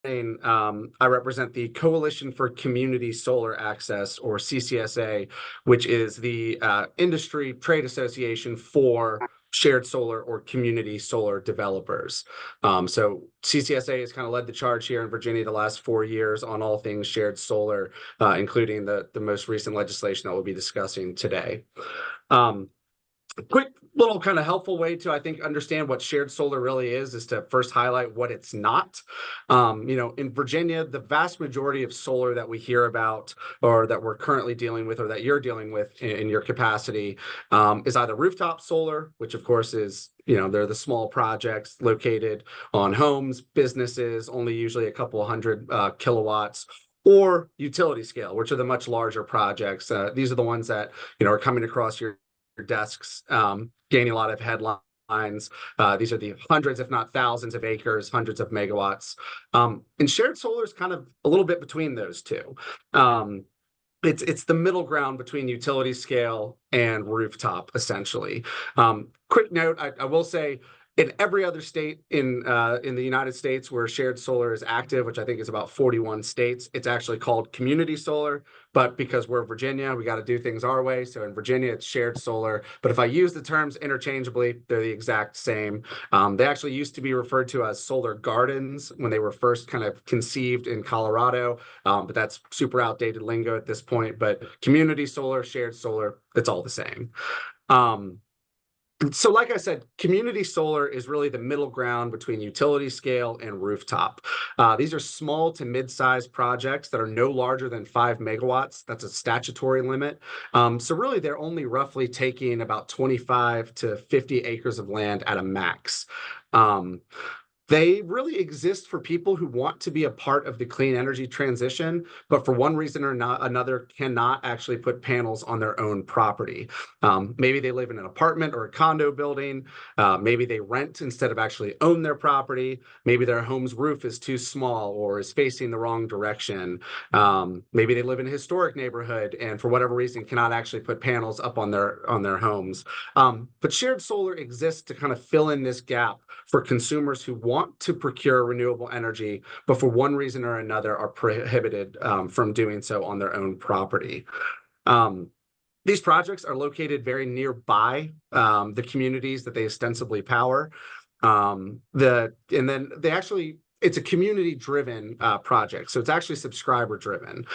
I represent the Coalition for Community Solar Access, or CCSA, which is the industry trade association for shared solar or community solar developers. So CCSA has kind of led the charge here in Virginia the last 4 years on all things shared solar, including the most recent legislation that we'll be discussing today. Quick little kind of helpful way to, I think, understand what shared solar really is to first highlight what it's not. In Virginia, the vast majority of solar that we hear about, or that we're currently dealing with, or that you're dealing with in your capacity, is either rooftop solar, which of course is, they're the small projects located on homes, businesses, only usually a couple of hundred kilowatts, or utility scale, which are the much larger projects. These are the ones that, are coming across your desks, gaining a lot of headlines. These are the hundreds, if not thousands of acres, hundreds of megawatts. And shared solar is kind of a little bit between those two. It's the middle ground between utility scale and rooftop, essentially. Quick note, I will say, in every other state in the United States where shared solar is active, which I think is about 41 states, it's actually called community solar. But because we're Virginia, we got to do things our way. So in Virginia, it's shared solar. But if I use the terms interchangeably, they're the exact same. They actually used to be referred to as solar gardens when they were first kind of conceived in Colorado. But that's super outdated lingo at this point. But community solar, shared solar, it's all the same. So like I said, community solar is really the middle ground between utility scale and rooftop. These are small to mid-sized projects that are no larger than 5 megawatts. That's a statutory limit. So really, they're only roughly taking about 25 to 50 acres of land at a max. They really exist for people who want to be a part of the clean energy transition, but for one reason or another cannot actually put panels on their own property. Maybe they live in an apartment or a condo building. Maybe they rent instead of actually own their property. Maybe their home's roof is too small or is facing the wrong direction. Maybe they live in a historic neighborhood and for whatever reason cannot actually put panels up on their homes. But shared solar exists to kind of fill in this gap for consumers who want to procure renewable energy, but for one reason or another are prohibited from doing so on their own property. These projects are located very nearby the communities that they ostensibly power. It's a community-driven project, so it's actually subscriber-driven.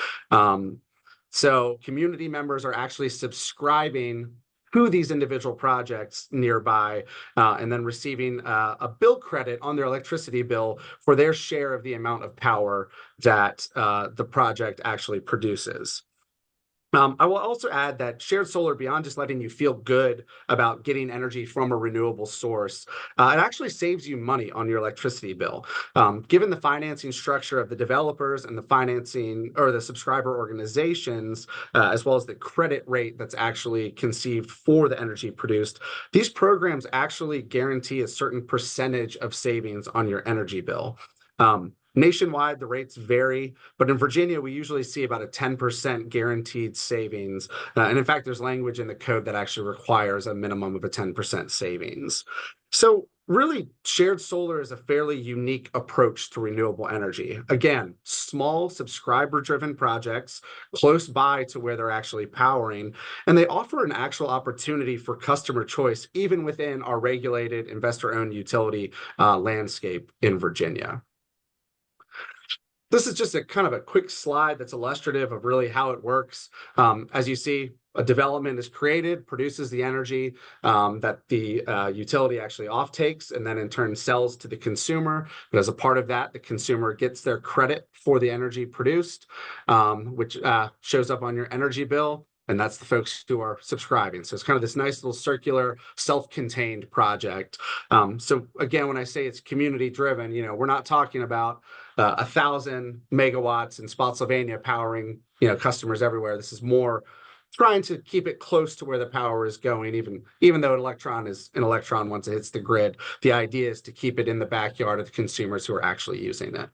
So community members are actually subscribing to these individual projects nearby and then receiving a bill credit on their electricity bill for their share of the amount of power that the project actually produces. I will also add that shared solar, beyond just letting you feel good about getting energy from a renewable source, it actually saves you money on your electricity bill. Given the financing structure of the developers and the financing or the subscriber organizations, as well as the credit rate that's actually conceived for the energy produced, these programs actually guarantee a certain percentage of savings on your energy bill. Nationwide, the rates vary, but in Virginia, we usually see about a 10% guaranteed savings. And in fact, there's language in the code that actually requires a minimum of a 10% savings. So really, shared solar is a fairly unique approach to renewable energy. Again, small subscriber-driven projects close by to where they're actually powering, and they offer an actual opportunity for customer choice, even within our regulated investor-owned utility landscape in Virginia. This is just a kind of a quick slide that's illustrative of really how it works. As you see, a development is created, produces the energy that the utility actually offtakes, and then in turn sells to the consumer. But as a part of that, the consumer gets their credit for the energy produced, which shows up on your energy bill. And that's the folks who are subscribing. So it's kind of this nice little circular, self-contained project. So again, when I say it's community-driven, we're not talking about 1,000 megawatts in Spotsylvania powering, customers everywhere. This is more trying to keep it close to where the power is going, even though an electron is an electron once it hits the grid. The idea is to keep it in the backyard of the consumers who are actually using it.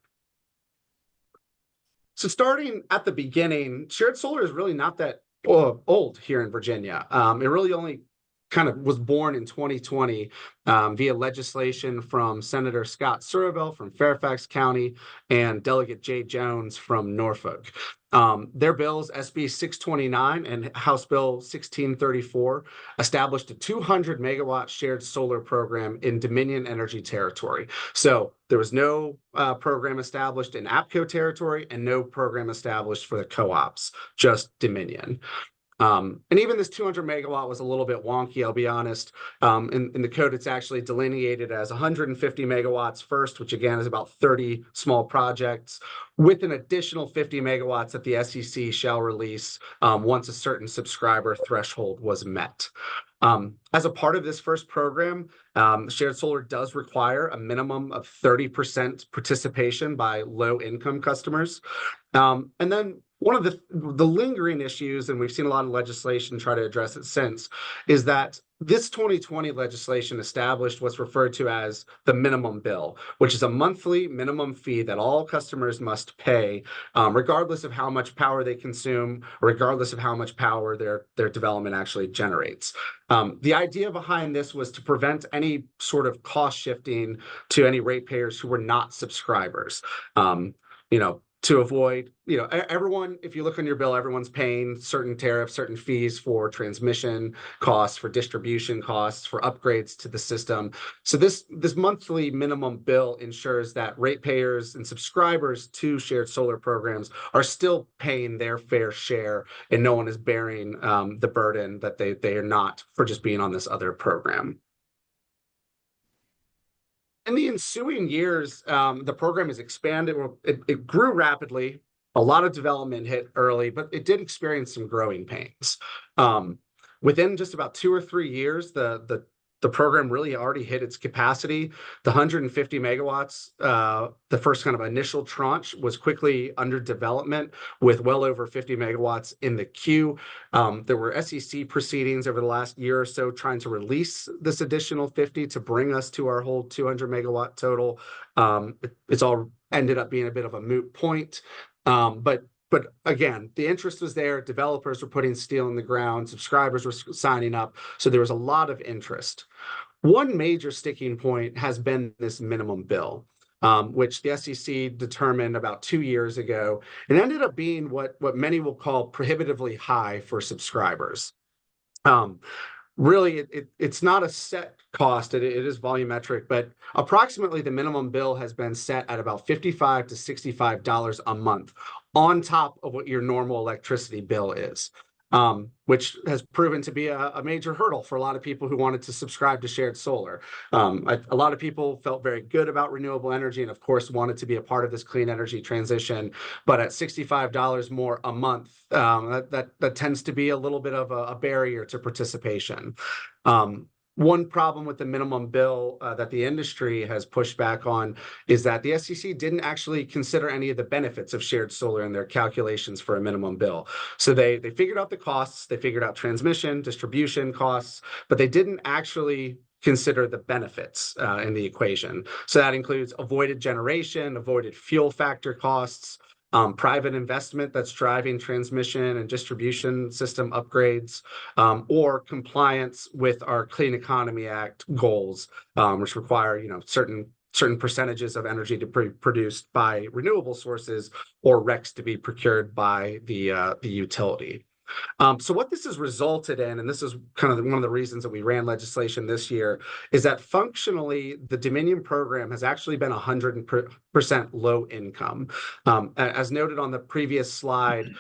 So starting at the beginning, shared solar is really not that old here in Virginia. It really only kind of was born in 2020 via legislation from Senator Scott Surabel from Fairfax County and Delegate Jay Jones from Norfolk. Their bills, SB 629 and House Bill 1634, established a 200 megawatt shared solar program in Dominion Energy territory. So there was no program established in APCO territory and no program established for the co-ops, just Dominion. And even this 200 megawatt was a little bit wonky, I'll be honest. In the code, it's actually delineated as 150 megawatts first, which again is about 30 small projects, with an additional 50 megawatts that the SEC shall release once a certain subscriber threshold was met. As a part of this first program, shared solar does require a minimum of 30% participation by low-income customers. And then one of the lingering issues, and we've seen a lot of legislation try to address it since, is that this 2020 legislation established what's referred to as the minimum bill, which is a monthly minimum fee that all customers must pay, regardless of how much power they consume, regardless of how much power their development actually generates. The idea behind this was to prevent any sort of cost shifting to any ratepayers who were not subscribers. To avoid, everyone, if you look on your bill, everyone's paying certain tariffs, certain fees for transmission costs, for distribution costs, for upgrades to the system. So this monthly minimum bill ensures that ratepayers and subscribers to shared solar programs are still paying their fair share, and no one is bearing the burden that they are not for just being on this other program. In the ensuing years, the program has expanded. It grew rapidly. A lot of development hit early, but it did experience some growing pains. Within just about 2 or 3 years, the program really already hit its capacity. The 150 megawatts, the first kind of initial tranche, was quickly under development with well over 50 megawatts in the queue. There were SEC proceedings over the last year or so trying to release this additional 50 to bring us to our whole 200 megawatt total. It's all ended up being a bit of a moot point. But again, the interest was there. Developers were putting steel in the ground. Subscribers were signing up. So there was a lot of interest. One major sticking point has been this minimum bill, which the SEC determined about 2 years ago, and ended up being what many will call prohibitively high for subscribers. Really, it's not a set cost. It is volumetric, but approximately the minimum bill has been set at about $55 to $65 a month on top of what your normal electricity bill is, which has proven to be a major hurdle for a lot of people who wanted to subscribe to shared solar. A lot of people felt very good about renewable energy and, of course, wanted to be a part of this clean energy transition. But at $65 more a month, that tends to be a little bit of a barrier to participation. One problem with the minimum bill that the industry has pushed back on is that the SEC didn't actually consider any of the benefits of shared solar in their calculations for a minimum bill. So they figured out the costs, they figured out transmission, distribution costs, but they didn't actually consider the benefits in the equation. So that includes avoided generation, avoided fuel factor costs, private investment that's driving transmission and distribution system upgrades, or compliance with our Clean Economy Act goals, which require certain percentages of energy to be produced by renewable sources or RECs to be procured by the utility. So what this has resulted in, and this is kind of one of the reasons that we ran legislation this year, is that functionally the Dominion program has actually been 100% low income. As noted on the previous slide,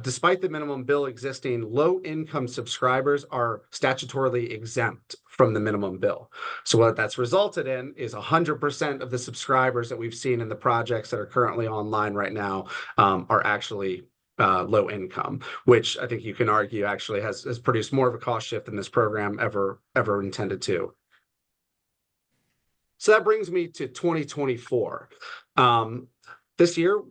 despite the minimum bill existing, low income subscribers are statutorily exempt from the minimum bill. So what that's resulted in is 100% of the subscribers that we've seen in the projects that are currently online right now are actually low income, which I think you can argue actually has produced more of a cost shift than this program ever intended to. So that brings me to 2024. This year,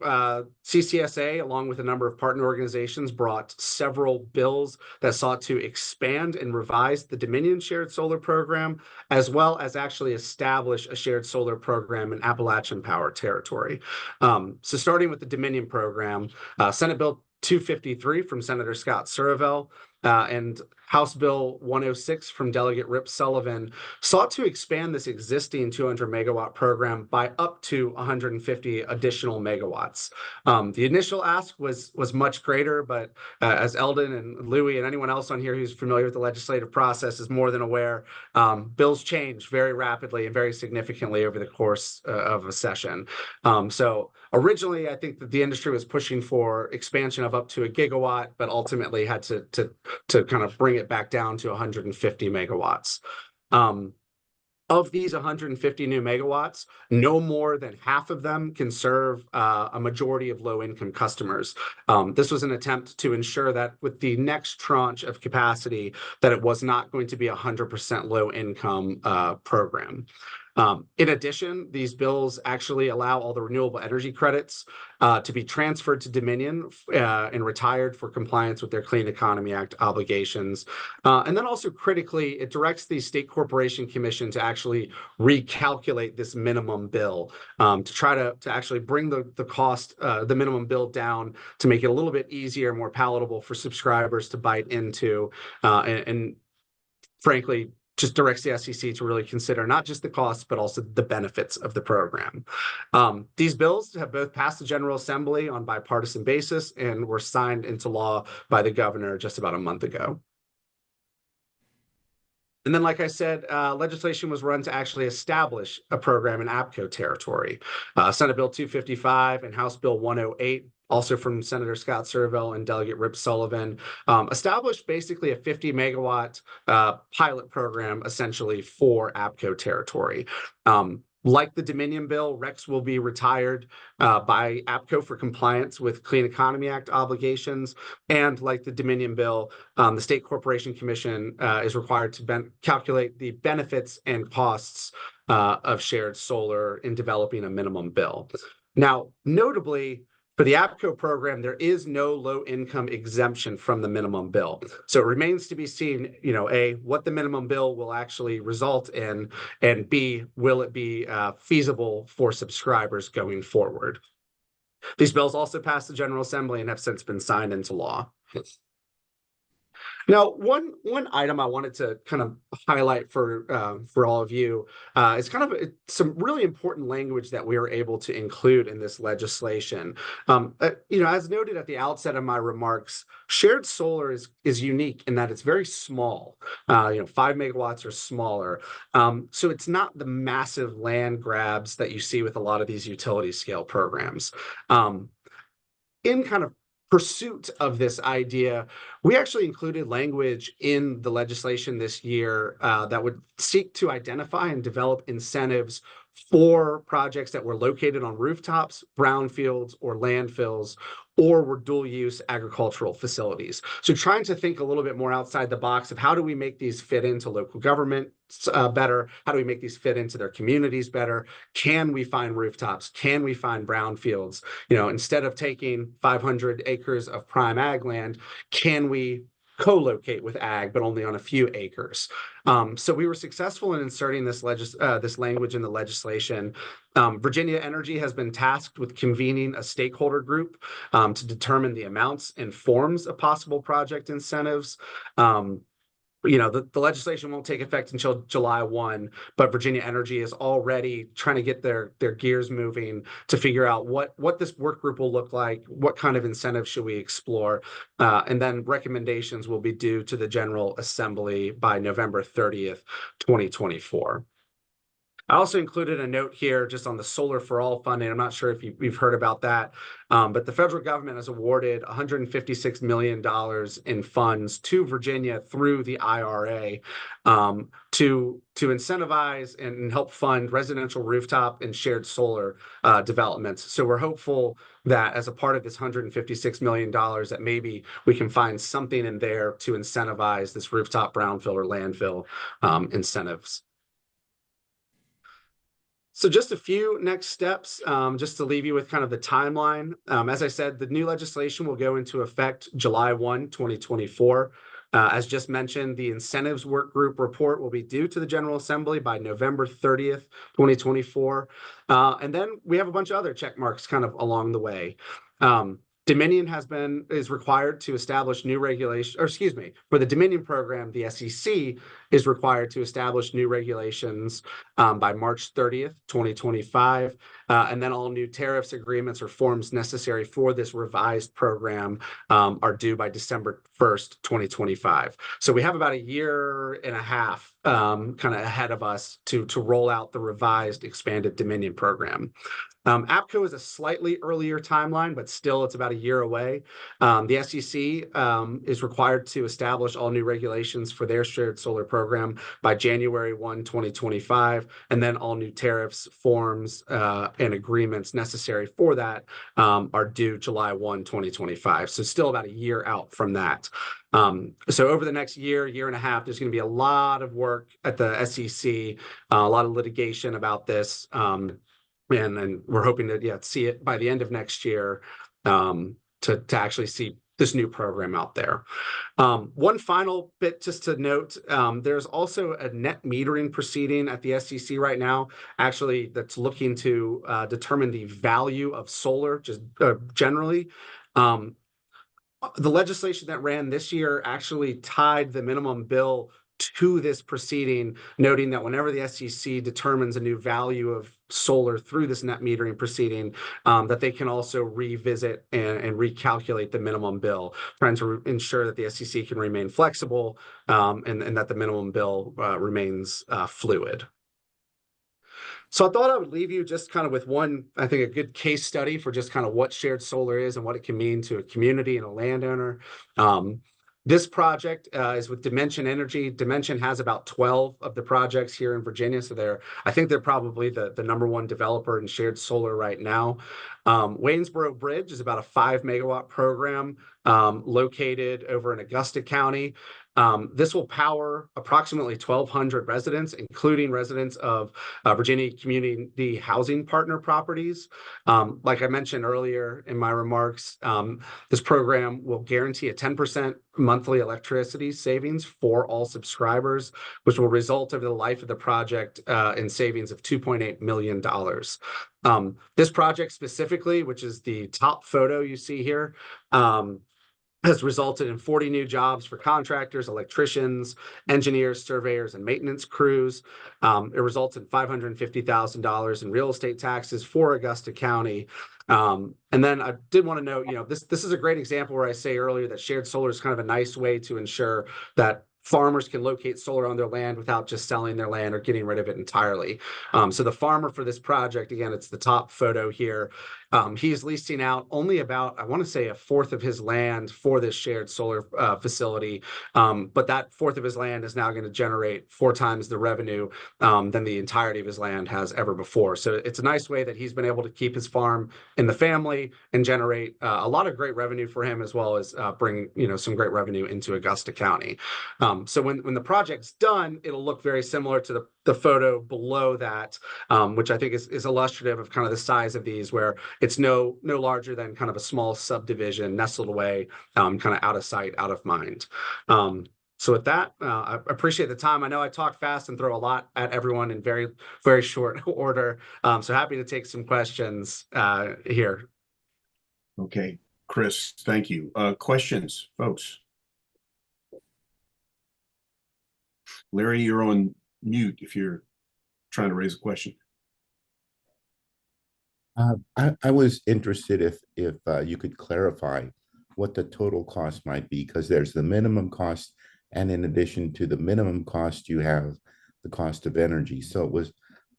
CCSA, along with a number of partner organizations, brought several bills that sought to expand and revise the Dominion Shared Solar Program, as well as actually establish a shared solar program in Appalachian Power Territory. So starting with the Dominion program, Senate Bill 253 from Senator Scott Surabel and House Bill 106 from Delegate Rip Sullivan sought to expand this existing 200 megawatt program by up to 150 additional megawatts. The initial ask was much greater, but as Eldon and Louie and anyone else on here who's familiar with the legislative process is more than aware, bills change very rapidly and very significantly over the course of a session. So originally, I think that the industry was pushing for expansion of up to a gigawatt, but ultimately had to kind of bring it back down to 150 megawatts. Of these 150 new megawatts, no more than half of them can serve a majority of low-income customers. This was an attempt to ensure that with the next tranche of capacity, that it was not going to be a 100% low-income program. In addition, these bills actually allow all the renewable energy credits to be transferred to Dominion and retired for compliance with their Clean Economy Act obligations. And then also critically, it directs the State Corporation Commission to actually recalculate this minimum bill to try to actually bring the cost, the minimum bill down to make it a little bit easier, more palatable for subscribers to bite into and frankly, just directs the SEC to really consider not just the costs, but also the benefits of the program. These bills have both passed the General Assembly on bipartisan basis and were signed into law by the governor just about a month ago. And then, like I said, legislation was run to actually establish a program in APCO territory. Senate Bill 255 and House Bill 108, also from Senator Scott Serville and Delegate Rip Sullivan, established basically a 50 megawatt pilot program essentially for APCO territory. Like the Dominion bill, RECs will be retired by APCO for compliance with Clean Economy Act obligations. And like the Dominion bill, the State Corporation Commission is required to calculate the benefits and costs of shared solar in developing a minimum bill. Now, notably, for the APCO program, there is no low-income exemption from the minimum bill. So it remains to be seen, A, what the minimum bill will actually result in, and B, will it be feasible for subscribers going forward. These bills also passed the General Assembly and have since been signed into law. Now, one item I wanted to kind of highlight for all of you is kind of some really important language that we are able to include in this legislation. As noted at the outset of my remarks, shared solar is unique in that it's very small. 5 megawatts or smaller. So it's not the massive land grabs that you see with a lot of these utility scale programs. In kind of pursuit of this idea, we actually included language in the legislation this year that would seek to identify and develop incentives for projects that were located on rooftops, brownfields, or landfills, or were dual-use agricultural facilities. So trying to think a little bit more outside the box of how do we make these fit into local government better? How do we make these fit into their communities better? Can we find rooftops? Can we find brownfields? Instead of taking 500 acres of prime ag land, can we co-locate with ag, but only on a few acres? So we were successful in inserting this language in the legislation. Virginia Energy has been tasked with convening a stakeholder group to determine the amounts and forms of possible project incentives. The legislation won't take effect until July 1, but Virginia Energy is already trying to get their gears moving to figure out what this work group will look like, what kind of incentives should we explore, and then recommendations will be due to the General Assembly by November 30th, 2024. I also included a note here just on the Solar for All funding. I'm not sure if you've heard about that, but the federal government has awarded $156 million in funds to Virginia through the IRA to incentivize and help fund residential rooftop and shared solar developments. So we're hopeful that as a part of this $156 million, that maybe we can find something in there to incentivize this rooftop, brownfield, or landfill incentives. So just a few next steps, just to leave you with kind of the timeline. As I said, the new legislation will go into effect July 1, 2024. As just mentioned, the incentives work group report will be due to the General Assembly by November 30th, 2024. And then we have a bunch of other check marks kind of along the way. Dominion is required to establish new regulation, or excuse me, for the Dominion program, the SEC is required to establish new regulations by March 30th, 2025. And then all new tariffs, agreements, or forms necessary for this revised program are due by December 1st, 2025. So we have about a year and a half kind of ahead of us to roll out the revised expanded Dominion program. APCO is a slightly earlier timeline, but still it's about a year away. The SEC is required to establish all new regulations for their shared solar program by January 1, 2025, and then all new tariffs, forms, and agreements necessary for that are due July 1, 2025. So still about a year out from that. So over the next year and a half, there's going to be a lot of work at the SEC, a lot of litigation about this. And we're hoping to see it by the end of next year to actually see this new program out there. One final bit just to note, there's also a net metering proceeding at the SEC right now, actually, that's looking to determine the value of solar just generally. The legislation that ran this year actually tied the minimum bill to this proceeding, noting that whenever the SEC determines a new value of solar through this net metering proceeding, that they can also revisit and recalculate the minimum bill, trying to ensure that the SEC can remain flexible and that the minimum bill remains fluid. So I thought I would leave you just kind of with one, I think, a good case study for just kind of what shared solar is and what it can mean to a community and a landowner. This project is with Dimension Energy. Dimension has about 12 of the projects here in Virginia, so I think they're probably the number one developer in shared solar right now. Waynesboro Bridge is about a 5-megawatt program located over in Augusta County. This will power approximately 1,200 residents, including residents of Virginia Community Housing Partner properties. Like I mentioned earlier in my remarks, this program will guarantee a 10% monthly electricity savings for all subscribers, which will result over the life of the project in savings of $2.8 million. This project specifically, which is the top photo you see here, has resulted in 40 new jobs for contractors, electricians, engineers, surveyors, and maintenance crews. It results in $550,000 in real estate taxes for Augusta County. And then I did want to note, this is a great example where I say earlier that shared solar is kind of a nice way to ensure that farmers can locate solar on their land without just selling their land or getting rid of it entirely. So the farmer for this project, again, it's the top photo here. He's leasing out only about, I want to say, a fourth of his land for this shared solar facility. But that fourth of his land is now going to generate 4 times the revenue than the entirety of his land has ever before. So it's a nice way that he's been able to keep his farm in the family and generate a lot of great revenue for him, as well as bring some great revenue into Augusta County. So when the project's done, it'll look very similar to the photo below that, which I think is illustrative of kind of the size of these, where it's no larger than kind of a small subdivision nestled away, kind of out of sight, out of mind. So with that, I appreciate the time. I know I talk fast and throw a lot at everyone in very, very short order. So happy to take some questions here. Okay, Chris, thank you. Questions, folks? Larry, you're on mute if you're trying to raise a question. I was interested if you could clarify what the total cost might be, because there's the minimum cost, and in addition to the minimum cost, you have the cost of energy. So it was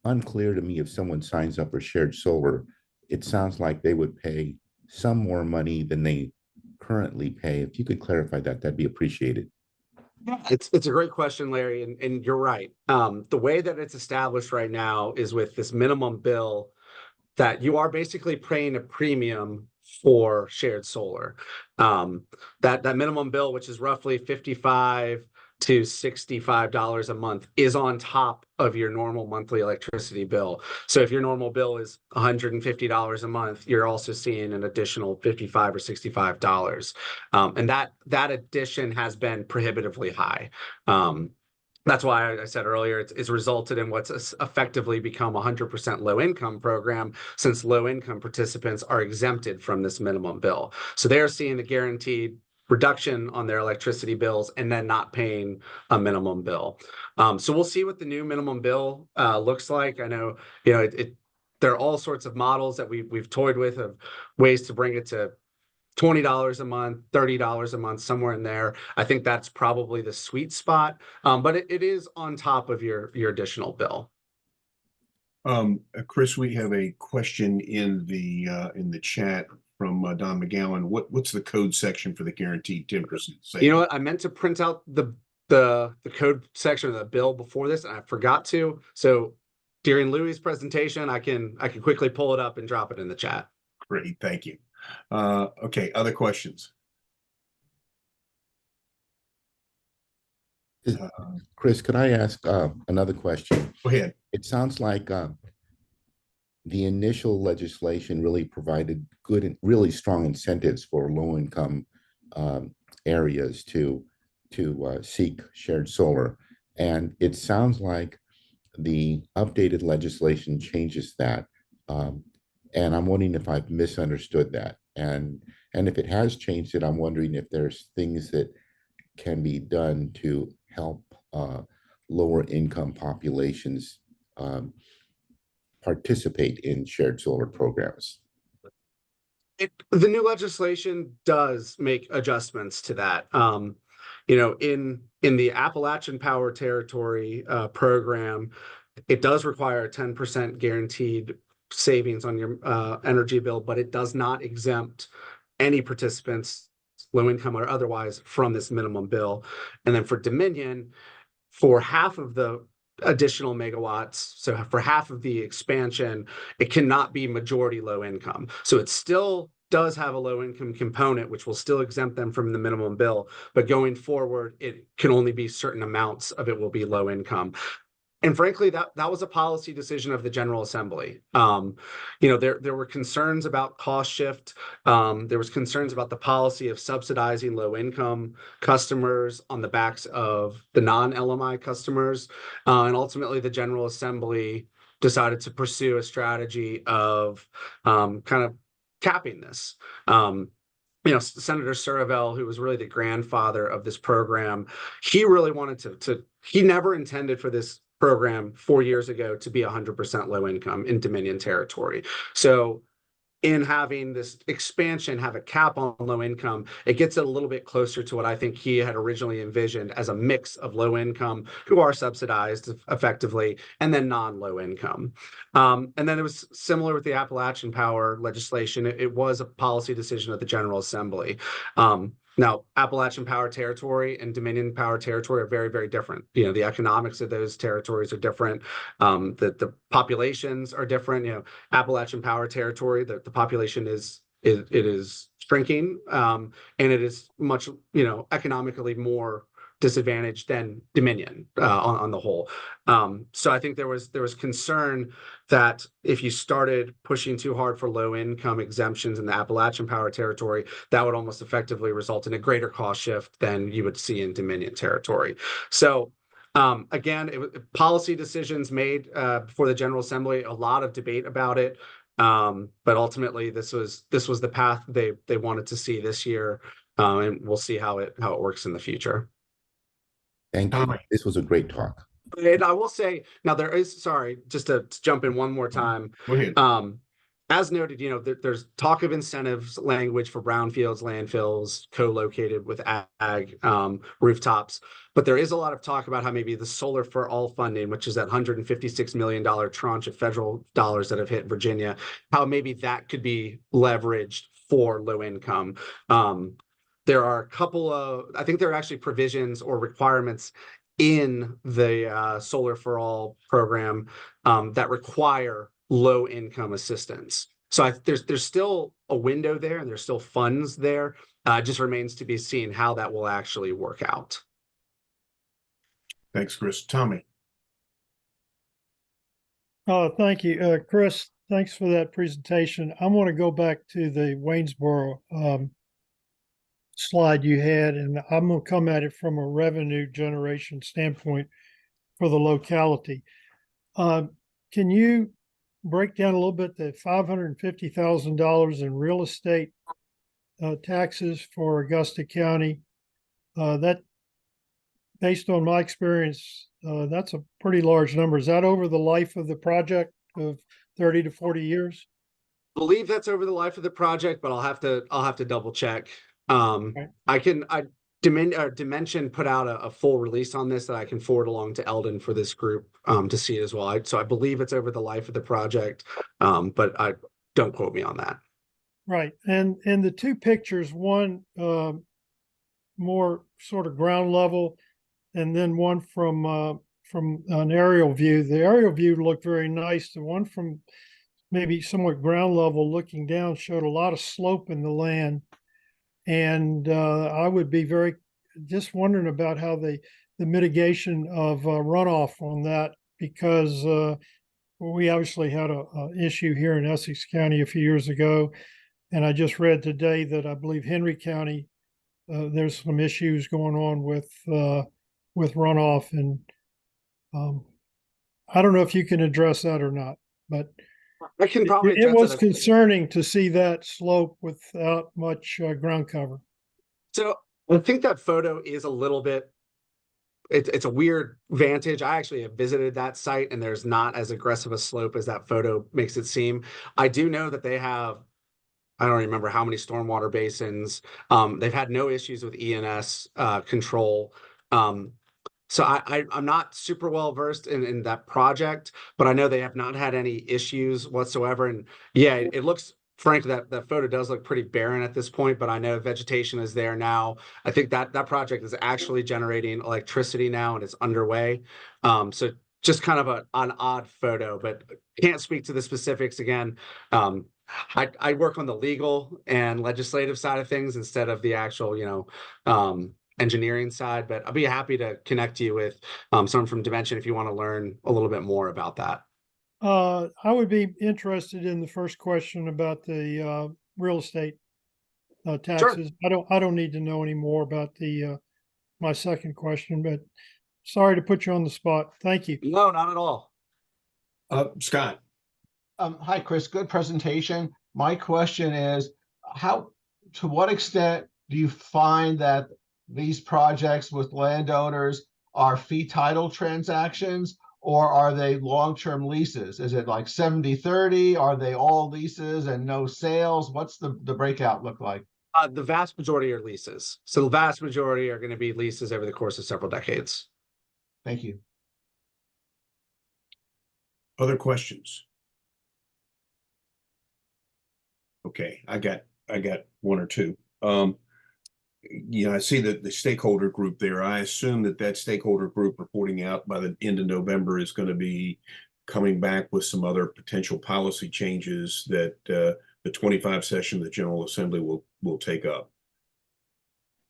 unclear to me if someone signs up for shared solar, it sounds like they would pay some more money than they currently pay. If you could clarify that, that'd be appreciated. It's a great question, Larry, and you're right. The way that it's established right now is with this minimum bill that you are basically paying a premium for shared solar. That minimum bill, which is roughly $55 to $65 a month, is on top of your normal monthly electricity bill. So if your normal bill is $150 a month, you're also seeing an additional $55 or $65. And that addition has been prohibitively high. That's why I said earlier it's resulted in what's effectively become 100% low income program, since low income participants are exempted from this minimum bill. So they're seeing a guaranteed reduction on their electricity bills and then not paying a minimum bill. So we'll see what the new minimum bill looks like. I know, there are all sorts of models that we've toyed with of ways to bring it to $20 a month, $30 a month, somewhere in there. I think that's probably the sweet spot. But it is on top of your additional bill. Chris, we have a question in the chat from Don McGowan. What's the code section for the guaranteed 10% savings? You know what? I meant to print out the code section of the bill before this, and I forgot to. So during Louis' presentation, I can quickly pull it up and drop it in the chat. Great, thank you. Okay, other questions? Chris, could I ask another question? Go ahead. It sounds like the initial legislation really provided good and really strong incentives for low-income areas to seek shared solar. And it sounds like the updated legislation changes that. And I'm wondering if I've misunderstood that. And if it has changed it, I'm wondering if there's things that can be done to help lower income populations participate in shared solar programs. The new legislation does make adjustments to that. In the Appalachian Power Territory program, it does require a 10% guaranteed savings on your energy bill, but it does not exempt any participants, low income or otherwise, from this minimum bill. And then for Dominion, for half of the additional megawatts, so for half of the expansion, it cannot be majority low income. So it still does have a low income component, which will still exempt them from the minimum bill. But going forward, it can only be certain amounts of it will be low income. And frankly, that was a policy decision of the General Assembly. There were concerns about cost shift. There was concerns about the policy of subsidizing low-income customers on the backs of the non-LMI customers. And ultimately, the General Assembly decided to pursue a strategy of kind of capping this. Senator Surville, who was really the grandfather of this program, he really wanted he never intended for this program 4 years ago to be 100% low income in Dominion territory. So in having this expansion have a cap on low income, it gets it a little bit closer to what I think he had originally envisioned as a mix of low income who are subsidized effectively and then non-low income. And then it was similar with the Appalachian Power legislation. It was a policy decision of the General Assembly. Now, Appalachian Power Territory and Dominion Power Territory are very, very different. The economics of those territories are different. The populations are different. Appalachian Power Territory, the population is shrinking, and it is much, economically more disadvantaged than Dominion on the whole. So I think there was concern that if you started pushing too hard for low income exemptions in the Appalachian Power Territory, that would almost effectively result in a greater cost shift than you would see in Dominion territory. So again, it was policy decisions made before the General Assembly, a lot of debate about it. But ultimately, this was the path they wanted to see this year, and we'll see how it works in the future. Thank you. This was a great talk. And I will say, now there is, sorry, just to jump in one more time. Go ahead. As noted, there's talk of incentives language for brownfields, landfills, co-located with ag rooftops. But there is a lot of talk about how maybe the Solar for All funding, which is that $156 million tranche of federal dollars that have hit Virginia, how maybe that could be leveraged for low income. There are a couple of, I think there are actually provisions or requirements in the Solar for All program that require low income assistance. So there's still a window there and there's still funds there. It just remains to be seen how that will actually work out. Thanks, Chris. Tommy. Thank you, Chris. Thanks for that presentation. I want to go back to the Waynesboro slide you had, and I'm going to come at it from a revenue generation standpoint. for the locality. Can you break down a little bit the $550,000 in real estate taxes for Augusta County? That, based on my experience, that's a pretty large number. Is that over the life of the project of 30 to 40 years? Believe that's over the life of the project, but I'll have to double check. Okay. Dimension put out a full release on this that I can forward along to Eldon for this group to see as well. So I believe it's over the life of the project, but I don't quote me on that. Right. And the two pictures, one more sort of ground level, and then one from an aerial view. The aerial view looked very nice. The one from maybe somewhat ground level looking down showed a lot of slope in the land. And I would be just wondering about how the mitigation of runoff on that, because we obviously had a issue here in Essex County a few years ago. And I just read today that I believe Henry County, there's some issues going on with runoff. And I don't know if you can address that or not, but I can probably it was address concerning to see that slope without much ground cover. So I think that photo is a little bit, it's a weird vantage. I actually have visited that site and there's not as aggressive a slope as that photo makes it seem. I do know that they have, I don't remember how many stormwater basins. They've had no issues with ENS control. So I'm not super well versed in that project, but I know they have not had any issues whatsoever. And yeah, it looks, frankly, that photo does look pretty barren at this point, but I know vegetation is there now. I think that project is actually generating electricity now and it's underway. So just kind of an odd photo, but can't speak to the specifics again. I work on the legal and legislative side of things instead of the actual, engineering side, but I'll be happy to connect you with someone from Dimension if you want to learn a little bit more about that. I would be interested in the first question about the real estate taxes. I don't need to know any more about my second question, but sorry to put you on the spot. Thank you. No, not at all. Scott. Hi, Chris. Good presentation. My question is, to what extent do you find that these projects with landowners are fee title transactions, or are they long-term leases? Is it like 70-30? Are they all leases and no sales? What's the breakout look like? The vast majority are leases. So the vast majority are going to be leases over the course of several decades. Thank you. Other questions? Okay, I got one or two. I see that the stakeholder group there. I assume that stakeholder group reporting out by the end of November is going to be coming back with some other potential policy changes that the 25 session of the General Assembly will take up.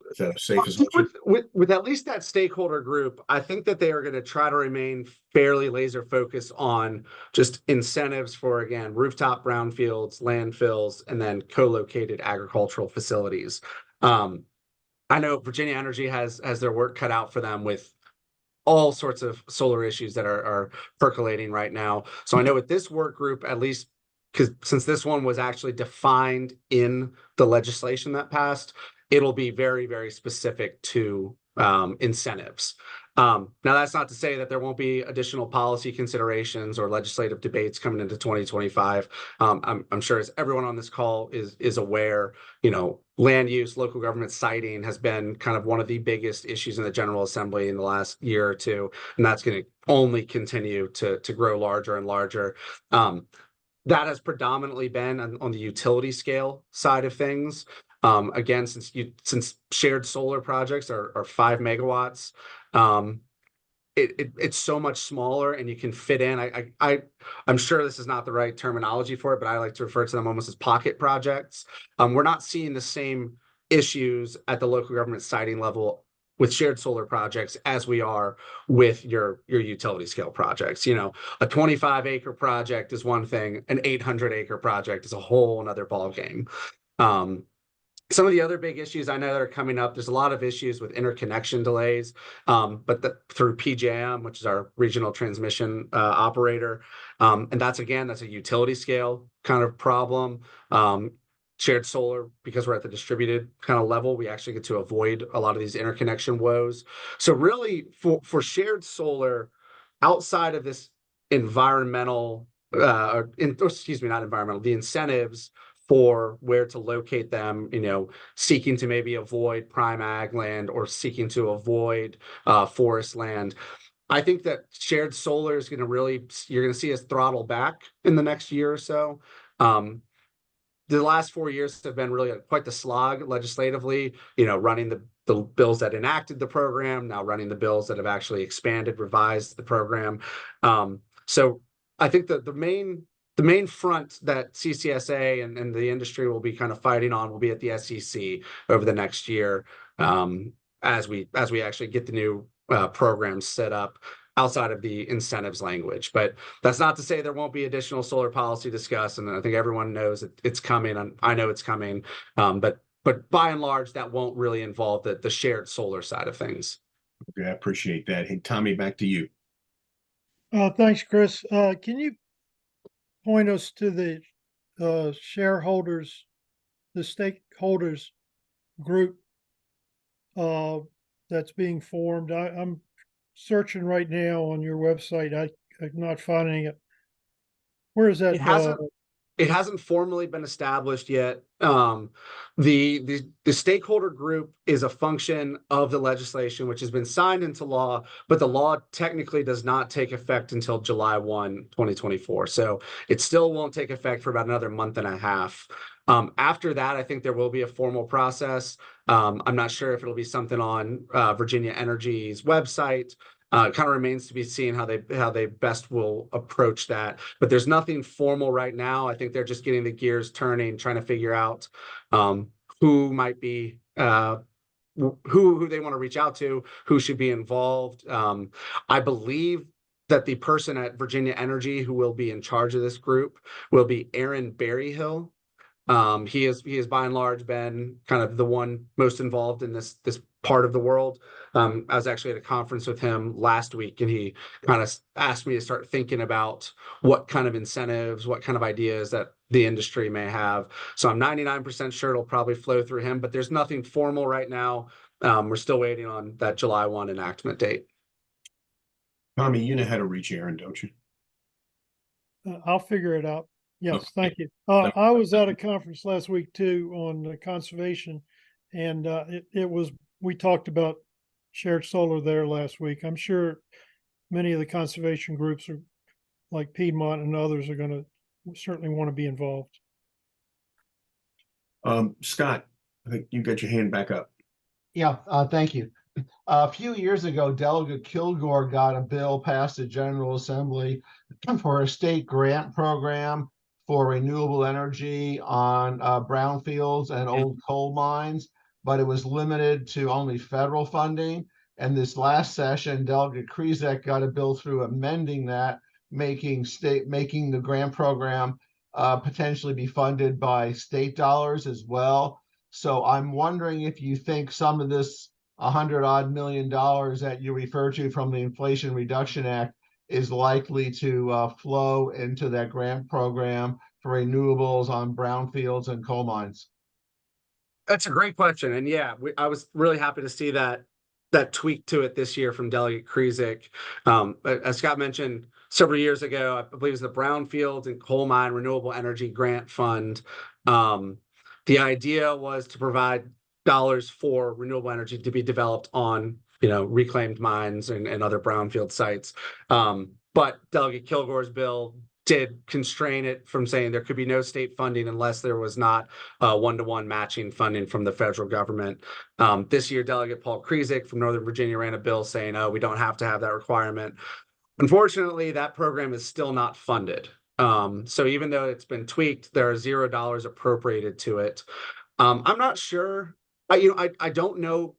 Is that a safe assumption? With at least that stakeholder group, I think that they are going to try to remain fairly laser focused on just incentives for, again, rooftop brownfields, landfills, and then co-located agricultural facilities. I know Virginia Energy has their work cut out for them with all sorts of solar issues that are percolating right now. So I know with this work group, at least, because since this one was actually defined in the legislation that passed, it'll be very, very specific to incentives. Now, that's not to say that there won't be additional policy considerations or legislative debates coming into 2025. I'm sure, as everyone on this call is aware, land use, local government siting has been kind of one of the biggest issues in the General Assembly in the last year or two, and that's going to only continue to grow larger and larger. That has predominantly been on the utility scale side of things. Again, since shared solar projects are 5 megawatts, it's so much smaller and you can fit in. I'm sure this is not the right terminology for it, but I like to refer to them almost as pocket projects. We're not seeing the same issues at the local government siting level with shared solar projects as we are with your utility scale projects. A 25-acre project is one thing, an 800-acre project is a whole another ballgame. Some of the other big issues I know that are coming up, there's a lot of issues with interconnection delays, but through PJM, which is our regional transmission operator. And that's a utility scale kind of problem. Shared solar, because we're at the distributed kind of level, we actually get to avoid a lot of these interconnection woes. So really for shared solar, outside of this environmental, excuse me, not environmental, the incentives for where to locate them, seeking to maybe avoid prime ag land or seeking to avoid forest land. I think that shared solar is you're going to see us throttle back in the next year or so. The last 4 years have been really quite the slog legislatively, running the bills that enacted the program, now running the bills that have actually expanded, revised the program. So I think that the main front that CCSA and the industry will be kind of fighting on will be at the SEC over the next year, as we actually get the new programs set up outside of the incentives language. But that's not to say there won't be additional solar policy discussed, and I think everyone knows it's coming, and I know it's coming. But by and large, that won't really involve the shared solar side of things. Okay, I appreciate that. Hey, Tommy, back to you. Thanks, Chris. Can you point us to the shareholders, the stakeholders group that's being formed? I'm searching right now on your website. I'm not finding it. Where is that? It hasn't formally been established yet. The stakeholder group is a function of the legislation, which has been signed into law, but the law technically does not take effect until July 1, 2024. So it still won't take effect for about another month and a half. After that, I think there will be a formal process. I'm not sure if it'll be something on Virginia Energy's website. It kind of remains to be seen how they best will approach that. But there's nothing formal right now. I think they're just getting the gears turning, trying to figure out who might be who they want to reach out to, who should be involved. I believe that the person at Virginia Energy who will be in charge of this group will be Aaron Berryhill. He has by and large been kind of the one most involved in this part of the world. I was actually at a conference with him last week, and he kind of asked me to start thinking about what kind of incentives, what kind of ideas that the industry may have. So I'm 99% sure it'll probably flow through him, but there's nothing formal right now. We're still waiting on that July 1 enactment date. Tommy, you know how to reach Aaron, don't you? I'll figure it out. Yes, Okay. thank you. I was at a conference last week too on conservation, and we talked about shared solar there last week. I'm sure many of the conservation groups are like Piedmont and others are going to certainly want to be involved. Scott, I think you got your hand back up. Yeah, thank you. A few years ago, Delegate Kilgore got a bill passed the General Assembly for a state grant program for renewable energy on brownfields and old coal mines, but it was limited to only federal funding. And this last session, Delegate Krizek got a bill through amending that, making the grant program potentially be funded by state dollars as well. So I'm wondering if you think some of this $100-odd million that you refer to from the Inflation Reduction Act is likely to flow into that grant program for renewables on brownfields and coal mines. That's a great question. And yeah, I was really happy to see that tweak to it this year from Delegate Krizek. As Scott mentioned, several years ago, I believe it was the Brownfields and Coal Mine Renewable Energy Grant Fund. The idea was to provide dollars for renewable energy to be developed on, reclaimed mines and other brownfield sites. But Delegate Kilgore's bill did constrain it from saying there could be no state funding unless there was not one-to-one matching funding from the federal government. This year, Delegate Paul Krizek from Northern Virginia ran a bill saying, we don't have to have that requirement. Unfortunately, that program is still not funded. So even though it's been tweaked, there are $0 appropriated to it. I'm not sure. I don't know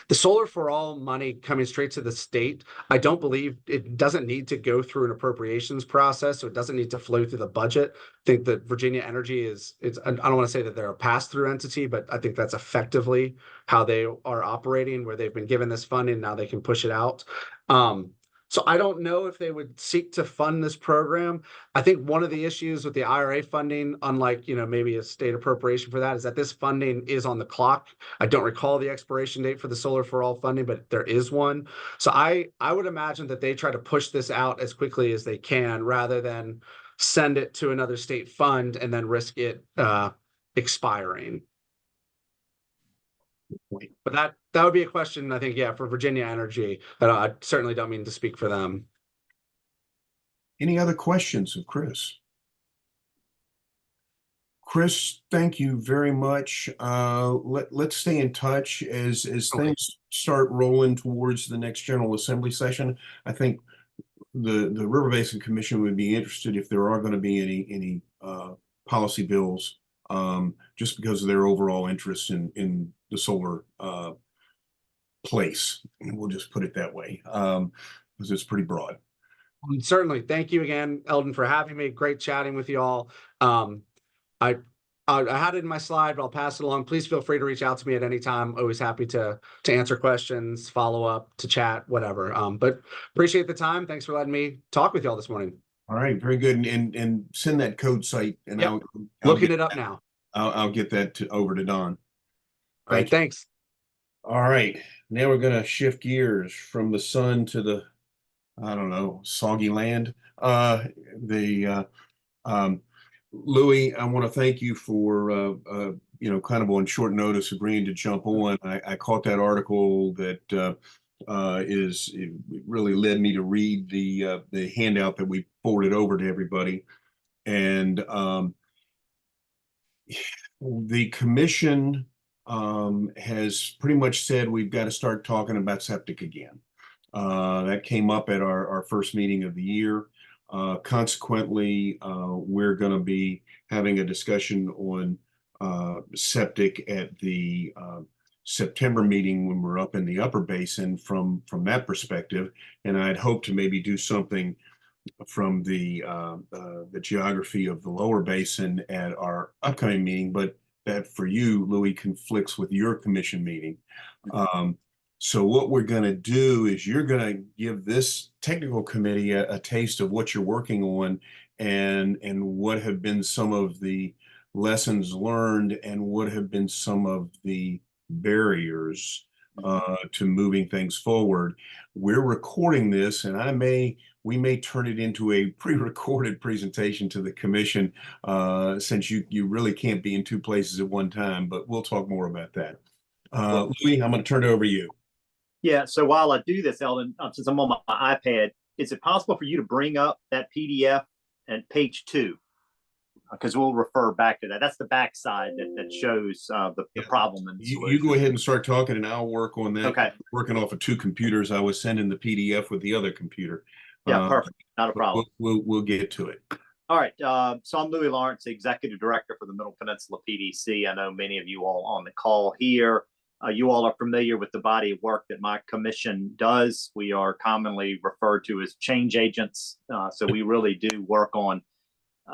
The Solar for All money coming straight to the state, I don't believe it doesn't need to go through an appropriations process, so it doesn't need to flow through the budget. I think that Virginia Energy I don't want to say that they're a pass-through entity, but I think that's effectively how they are operating, where they've been given this funding, now they can push it out. So I don't know if they would seek to fund this program. I think one of the issues with the IRA funding, unlike, maybe a state appropriation for that, is that this funding is on the clock. I don't recall the expiration date for the Solar for All funding, but there is one. So I would imagine that they try to push this out as quickly as they can, rather than send it to another state fund and then risk it expiring. But that would be a question, I think, for Virginia Energy. I certainly don't mean to speak for them. Any other questions of Chris? Chris, thank you very much. Let's stay in touch as things start rolling towards the next General Assembly session. I think the River Basin Commission would be interested if there are going to be any policy bills, just because of their overall interest in the solar place. We'll just put it that way, because it's pretty broad. Certainly. Thank you again, Eldon, for having me. Great chatting with you all. I had it in my slide, but I'll pass it along. Please feel free to reach out to me at any time. Always happy to answer questions, follow up, to chat, whatever. But appreciate the time. Thanks for letting me talk with y'all this morning. All right, very good. And send that code site, and Yep. I'll Looking it up now. I'll get that over to Don. All right, thanks. All right, now we're gonna shift gears from the sun to the, I don't know, soggy land. Louis, I want to thank you for kind of on short notice agreeing to jump on. I caught that article that it really led me to read the handout that we forwarded over to everybody, and the commission has pretty much said we've got to start talking about septic again. That came up at our first meeting of the year. Consequently, we're going to be having a discussion on septic at the September meeting when we're up in the upper basin from that perspective. And I'd hope to maybe do something from the geography of the lower basin at our upcoming meeting, but that for you, Louis, conflicts with your commission meeting. So what we're going to do is you're going to give this technical committee a taste of what you're working on, and what have been some of the lessons learned and what have been some of the barriers to moving things forward. We're recording this, and we may turn it into a pre-recorded presentation to the commission, since you really can't be in two places at one time, but we'll talk more about that. Louis, I'm going to turn it over to you. Yeah, so while I do this, Eldon, since I'm on my iPad, is it possible for you to bring up that PDF at page 2? Because we'll refer back to that. That's the backside that shows the problem and the solution. You go ahead and start talking, and I'll work on that. Okay. Working off of 2 computers, I was sending the PDF with the other computer. Yeah, perfect. Not a problem. We'll get to it. All right. So I'm Louis Lawrence, the Executive Director for the Middle Peninsula PDC. I know many of you all on the call here. You all are familiar with the body of work that my commission does. We are commonly referred to as change agents. So we really do work on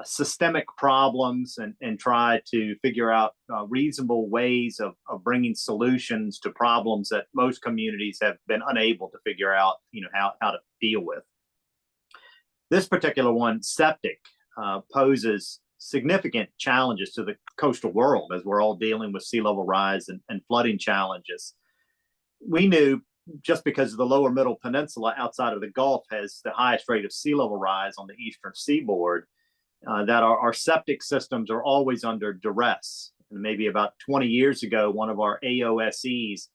systemic problems and try to figure out reasonable ways of bringing solutions to problems that most communities have been unable to figure out, how to deal with. This particular one, septic, poses significant challenges to the coastal world as we're all dealing with sea level rise and flooding challenges. We knew, just because the lower middle peninsula outside of the Gulf has the highest rate of sea level rise on the eastern seaboard, that our septic systems are always under duress. And maybe about 20 years ago, one of our AOSEs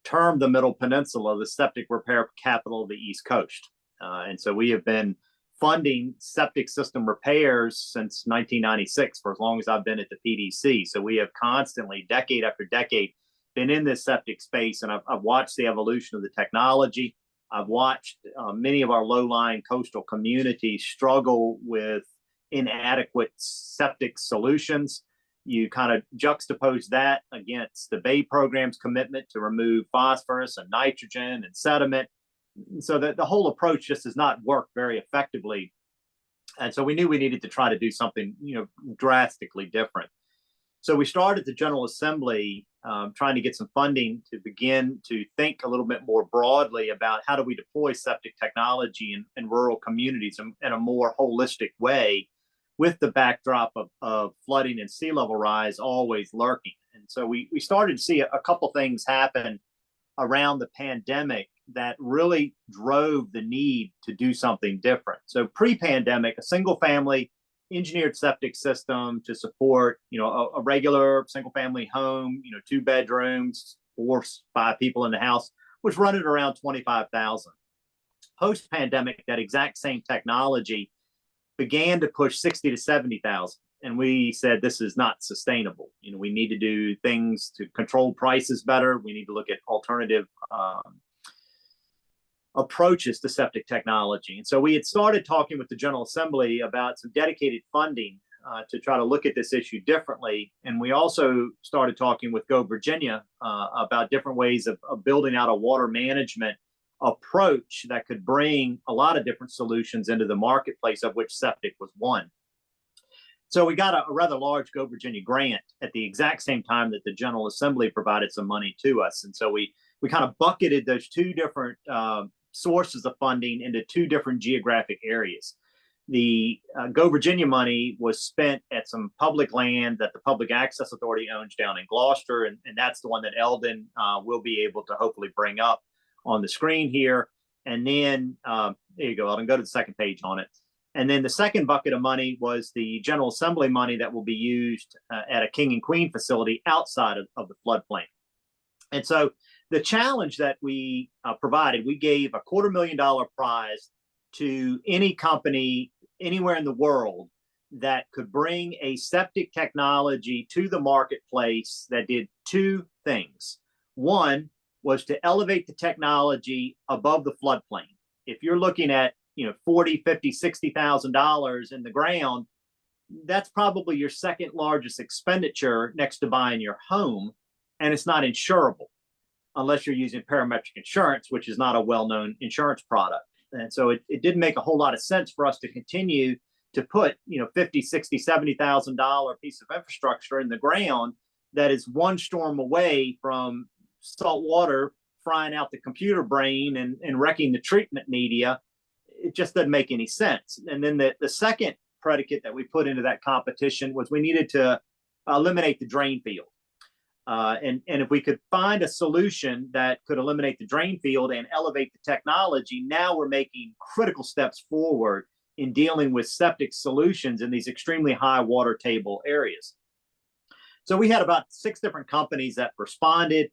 termed the Middle Peninsula the septic repair capital of the East Coast. And so we have been funding septic system repairs since 1996, for as long as I've been at the PDC. So we have constantly, decade after decade, been in this septic space, and I've watched the evolution of the technology. I've watched many of our low-lying coastal communities struggle with inadequate septic solutions. you kind of juxtapose that against the Bay program's commitment to remove phosphorus and nitrogen and sediment, so that the whole approach just does not work very effectively. And so we knew we needed to try to do something, drastically different. So we started the General Assembly trying to get some funding to begin to think a little bit more broadly about how do we deploy septic technology in rural communities in a more holistic way, with the backdrop of flooding and sea level rise always lurking. And so we started to see a couple things happen around the pandemic that really drove the need to do something different. So pre-pandemic, a single family engineered septic system to support, a regular single family home, 2 bedrooms, 4, 5 people in the house, was running around 25,000. Post pandemic, that exact same technology began to push 60 to 70,000. And we said, this is not sustainable. We need to do things to control prices better. We need to look at alternative approaches to septic technology. And so we had started talking with the General Assembly about some dedicated funding to try to look at this issue differently. And we also started talking with Go Virginia about different ways of building out a water management approach that could bring a lot of different solutions into the marketplace, of which septic was one. So we got a rather large Go Virginia grant at the exact same time that the General Assembly provided some money to us. And so we kind of bucketed those 2 different sources of funding into 2 different geographic areas. The Go Virginia money was spent at some public land that the Public Access Authority owns down in Gloucester, and that's the one that Eldon will be able to hopefully bring up on the screen here. And then, there you go, Eldon, go to the second page on it. And then the second bucket of money was the General Assembly money that will be used at a King and Queen facility outside of the floodplain. And so the challenge that we provided, we gave a $250,000 prize to any company anywhere in the world that could bring a septic technology to the marketplace that did 2 things. One was to elevate the technology above the floodplain. If you're looking at $40,000, $50,000, $60,000 in the ground, that's probably your second largest expenditure next to buying your home, and it's not insurable unless you're using parametric insurance, which is not a well-known insurance product. And so it didn't make a whole lot of sense for us to continue to put, $50,000, $60,000, $70,000 piece of infrastructure in the ground that is one storm away from salt water frying out the computer brain and wrecking the treatment media. It just doesn't make any sense. And then the second predicate that we put into that competition was we needed to eliminate the drain field. And if we could find a solution that could eliminate the drain field and elevate the technology, now we're making critical steps forward in dealing with septic solutions in these extremely high water table areas. So we had about 6 different companies that responded.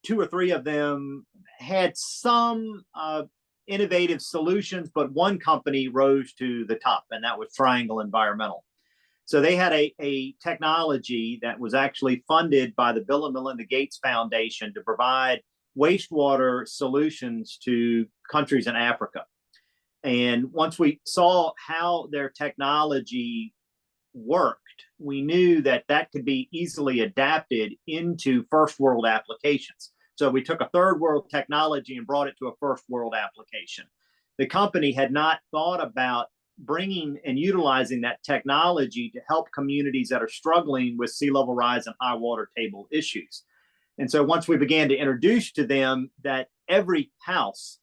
2 or 3 of them had some innovative solutions, but one company rose to the top, and that was Triangle Environmental. So they had a technology that was actually funded by the Bill and Melinda Gates Foundation to provide wastewater solutions to countries in Africa. And once we saw how their technology worked, we knew that that could be easily adapted into first world applications. So we took a third world technology and brought it to a first world application. The company had not thought about bringing and utilizing that technology to help communities that are struggling with sea level rise and high water table issues. And so once we began to introduce to them that every house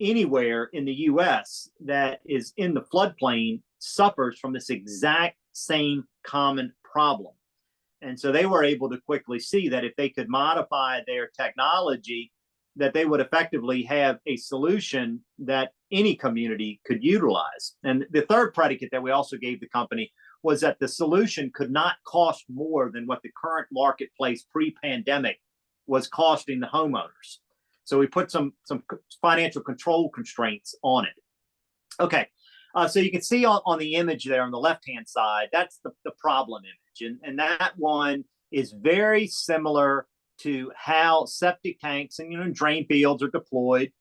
anywhere in the US that is in the floodplain suffers from this exact same common problem. And so they were able to quickly see that if they could modify their technology, that they would effectively have a solution that any community could utilize. And the third predicate that we also gave the company was that the solution could not cost more than what the current marketplace pre-pandemic was costing the homeowners. So we put some financial control constraints on it. Okay, so you can see on the image there on the left-hand side, that's the problem image. And that one is very similar to how septic tanks and drain fields are deployed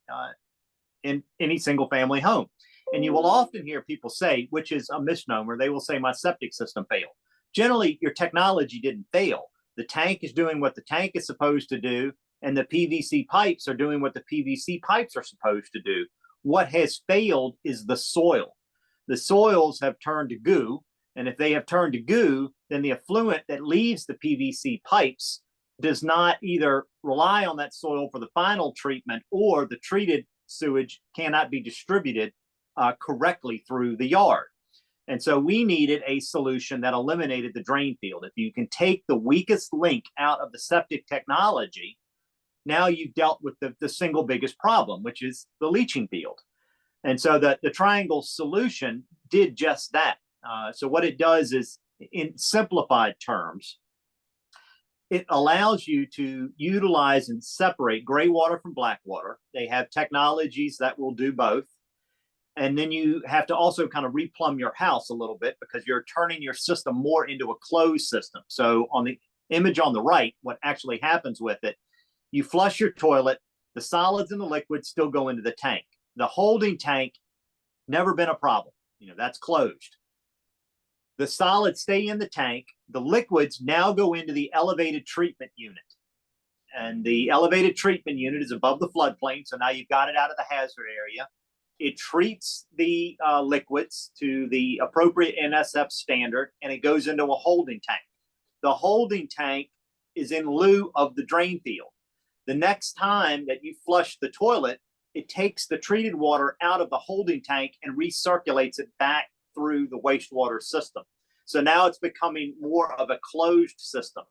in any single family home. And you will often hear people say, which is a misnomer, they will say my septic system failed. generally your technology didn't fail. The tank is doing what the tank is supposed to do, and the PVC pipes are doing what the PVC pipes are supposed to do. What has failed is the soil. The soils have turned to goo, and if they have turned to goo, then the effluent that leaves the PVC pipes does not either rely on that soil for the final treatment, or the treated sewage cannot be distributed correctly through the yard. And so we needed a solution that eliminated the drain field. If you can take the weakest link out of the septic technology, now you've dealt with the single biggest problem, which is the leaching field. And so the triangle solution did just that. So what it does is, in simplified terms, it allows you to utilize and separate gray water from black water. They have technologies that will do both. And then you have to also kind of replumb your house a little bit, because you're turning your system more into a closed system. So on the image on the right, what actually happens with it, you flush your toilet, the solids and the liquids still go into the tank. The holding tank, never been a problem. That's closed. The solids stay in the tank. The liquids now go into the elevated treatment unit. And the elevated treatment unit is above the floodplain. So now you've got it out of the hazard area. It treats the liquids to the appropriate NSF standard, and it goes into a holding tank. The holding tank is in lieu of the drain field. The next time that you flush the toilet, it takes the treated water out of the holding tank and recirculates it back through the wastewater system. So now it's becoming more of a closed system.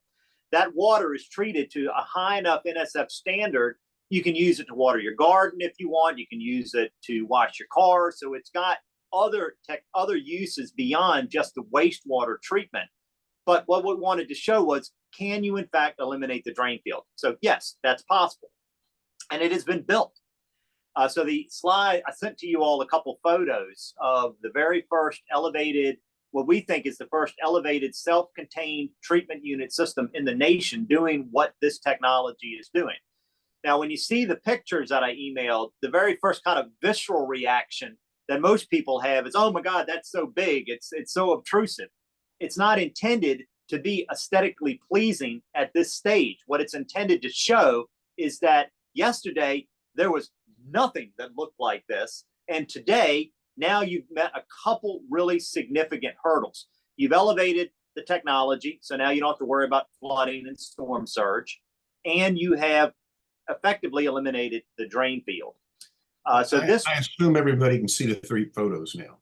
That water is treated to a high enough NSF standard. You can use it to water your garden if you want. You can use it to wash your car. So it's got other uses beyond just the wastewater treatment. But what we wanted to show was, can you in fact eliminate the drain field? So yes, that's possible. And it has been built. So the slide, I sent to you all a couple photos of the very first elevated, what we think is the first elevated self-contained treatment unit system in the nation doing what this technology is doing. Now, when you see the pictures that I emailed, the very first kind of visceral reaction that most people have is, oh my God, that's so big. It's so obtrusive. It's not intended to be aesthetically pleasing at this stage. What it's intended to show is that yesterday there was nothing that looked like this. And today, now you've met a couple really significant hurdles. You've elevated the technology, so now you don't have to worry about flooding and storm surge. And you have effectively eliminated the drain field. I assume everybody can see the 3 photos now.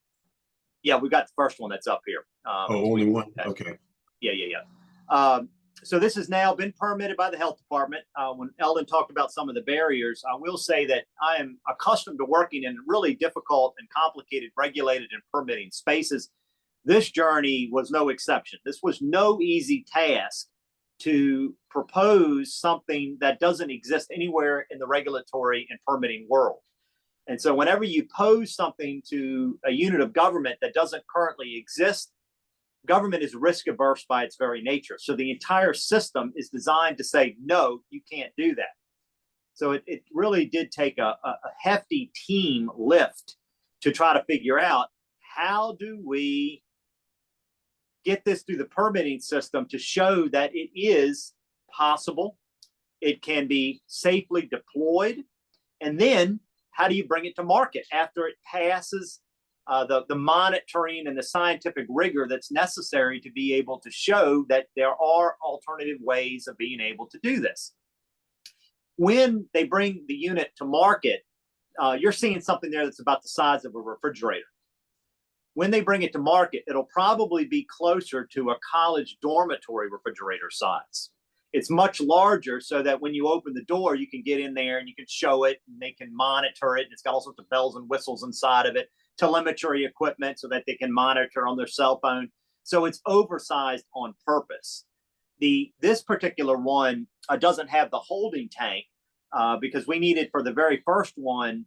Yeah, we got the first one that's up here. Only one? Okay. Yeah. So this has now been permitted by the health department. When Eldon talked about some of the barriers, I will say that I am accustomed to working in really difficult and complicated regulated and permitting spaces. This journey was no exception. This was no easy task to propose something that doesn't exist anywhere in the regulatory and permitting world. And so whenever you pose something to a unit of government that doesn't currently exist, government is risk averse by its very nature. So the entire system is designed to say, no, you can't do that. So it really did take a hefty team lift to try to figure out, how do we get this through the permitting system to show that it is possible, it can be safely deployed, and then how do you bring it to market after it passes the monitoring and the scientific rigor that's necessary to be able to show that there are alternative ways of being able to do this. When they bring the unit to market, you're seeing something there that's about the size of a refrigerator. When they bring it to market, it'll probably be closer to a college dormitory refrigerator size. It's much larger, so that when you open the door, you can get in there and you can show it, and they can monitor it. And it's got all sorts of bells and whistles inside of it, telemetry equipment so that they can monitor on their cell phone. So it's oversized on purpose. This particular one doesn't have the holding tank because we needed, for the very first one,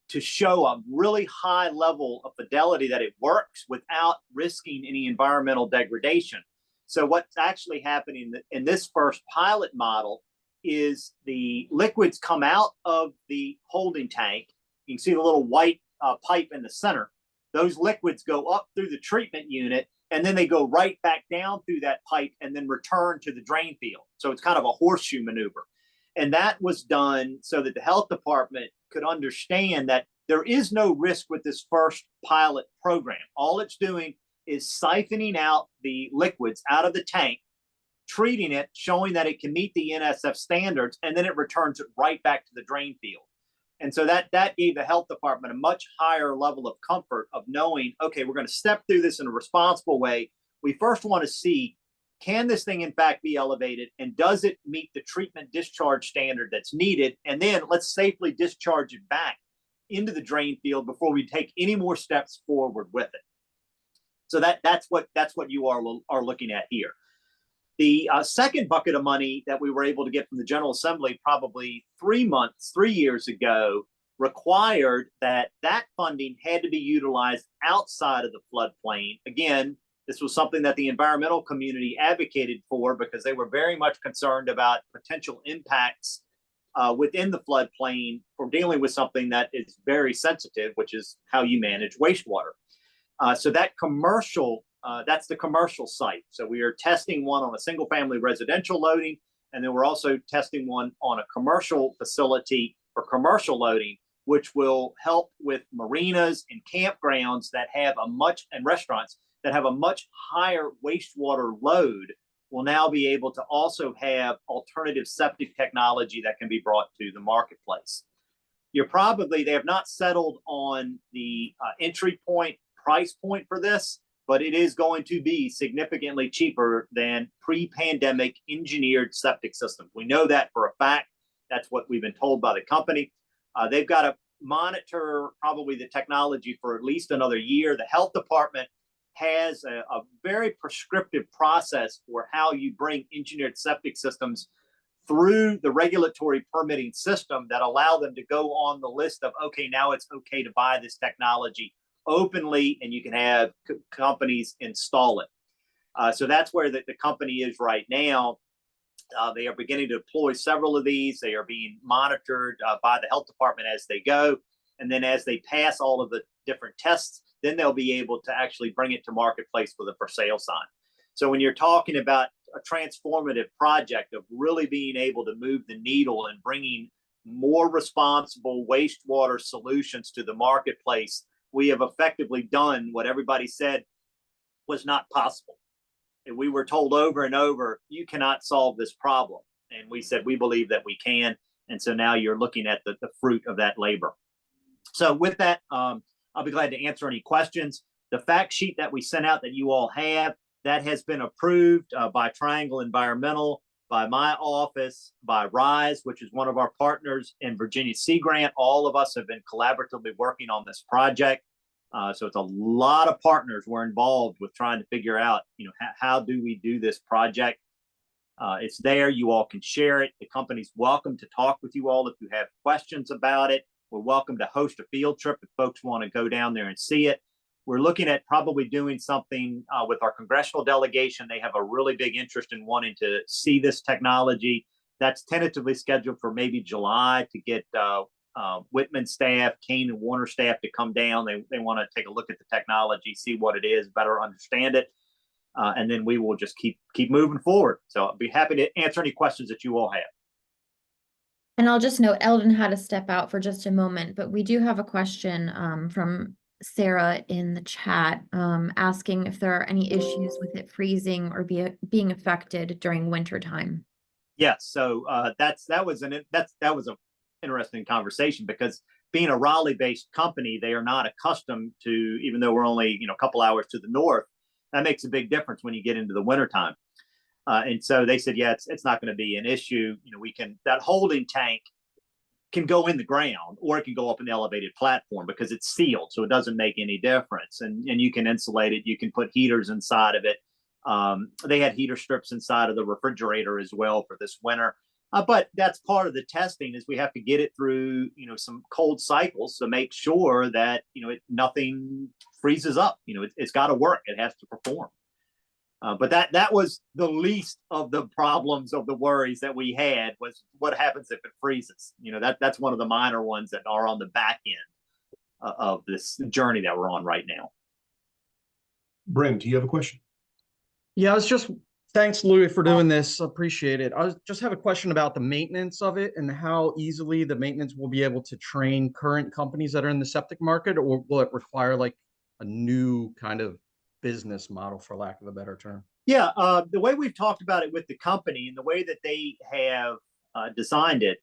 to show a really high level of fidelity that it works without risking any environmental degradation. So what's actually happening in this first pilot model is the liquids come out of the holding tank. You can see the little white pipe in the center. Those liquids go up through the treatment unit and then they go right back down through that pipe and then return to the drain field. So it's kind of a horseshoe maneuver. And that was done so that the health department could understand that there is no risk with this first pilot program. All it's doing is siphoning out the liquids out of the tank, treating it, showing that it can meet the NSF standards, and then it returns it right back to the drain field. And so that gave the health department a much higher level of comfort of knowing, okay, we're going to step through this in a responsible way. We first want to see, can this thing in fact be elevated, and does it meet the treatment discharge standard that's needed? And then let's safely discharge it back into the drain field before we take any more steps forward with it. So that's what you are looking at here. The second bucket of money that we were able to get from the General Assembly probably 3 years ago required that funding had to be utilized outside of the floodplain. Again, this was something that the environmental community advocated for because they were very much concerned about potential impacts within the floodplain for dealing with something that is very sensitive, which is how you manage wastewater. So that commercial, that's the commercial site. So we are testing one on a single family residential loading, and then we're also testing one on a commercial facility for commercial loading, which will help with marinas and campgrounds that have and restaurants that have a much higher wastewater load will now be able to also have alternative septic technology that can be brought to the marketplace. They have not settled on the entry point price point for this, but it is going to be significantly cheaper than pre-pandemic engineered septic systems. We know that for a fact. That's what we've been told by the company. They've got to monitor probably the technology for at least another year. The health department has a very prescriptive process for how you bring engineered septic systems through the regulatory permitting system that allow them to go on the list of, okay, now it's okay to buy this technology openly, and you can have companies install it. So that's where the company is right now. They are beginning to deploy several of these. They are being monitored by the health department as they go. And then as they pass all of the different tests, then they'll be able to actually bring it to marketplace with a for sale sign. So when you're talking about a transformative project of really being able to move the needle and bringing more responsible wastewater solutions to the marketplace, we have effectively done what everybody said was not possible. And we were told over and over, you cannot solve this problem. And we said, we believe that we can. And so now you're looking at the fruit of that labor. So with that, I'll be glad to answer any questions. The fact sheet that we sent out that you all have, that has been approved by Triangle Environmental, by my office, by RISE, which is one of our partners in Virginia Sea Grant. All of us have been collaboratively working on this project. So it's a lot of partners were involved with trying to figure out, how do we do this project? It's there. You all can share it. The company's welcome to talk with you all if you have questions about it. We're welcome to host a field trip if folks want to go down there and see it. We're looking at probably doing something with our congressional delegation. They have a really big interest in wanting to see this technology. That's tentatively scheduled for maybe July to get Whitman staff, Kane and Warner staff to come down. They want to take a look at the technology, see what it is, better understand it. And then we will just keep moving forward. So I'll be happy to answer any questions that you all have. And I'll just note, Eldon had to step out for just a moment, but we do have a question from Sarah in the chat asking if there are any issues with it freezing or being affected during winter time. Yes, so that was an interesting conversation because being a Raleigh-based company, they are not accustomed to, even though we're only a couple hours to the north, that makes a big difference when you get into the wintertime. And so they said, yeah, it's not going to be an issue. That holding tank can go in the ground or it can go up an elevated platform because it's sealed. So it doesn't make any difference. And you can insulate it. You can put heaters inside of it. They had heater strips inside of the refrigerator as well for this winter. But that's part of the testing is we have to get it through, some cold cycles to make sure that, nothing freezes up. It's got to work. It has to perform. But that was the least of the problems of the worries that we had was what happens if it freezes. That's one of the minor ones that are on the back end of this journey that we're on right now. Brent, do you have a question? Yeah, I was just, thanks Louis for doing this. Appreciate it. Just have a question about the maintenance of it and how easily the maintenance will be able to train current companies that are in the septic market, or will it require like a new kind of business model, for lack of a better term? Yeah, the way we've talked about it with the company and the way that they have designed it,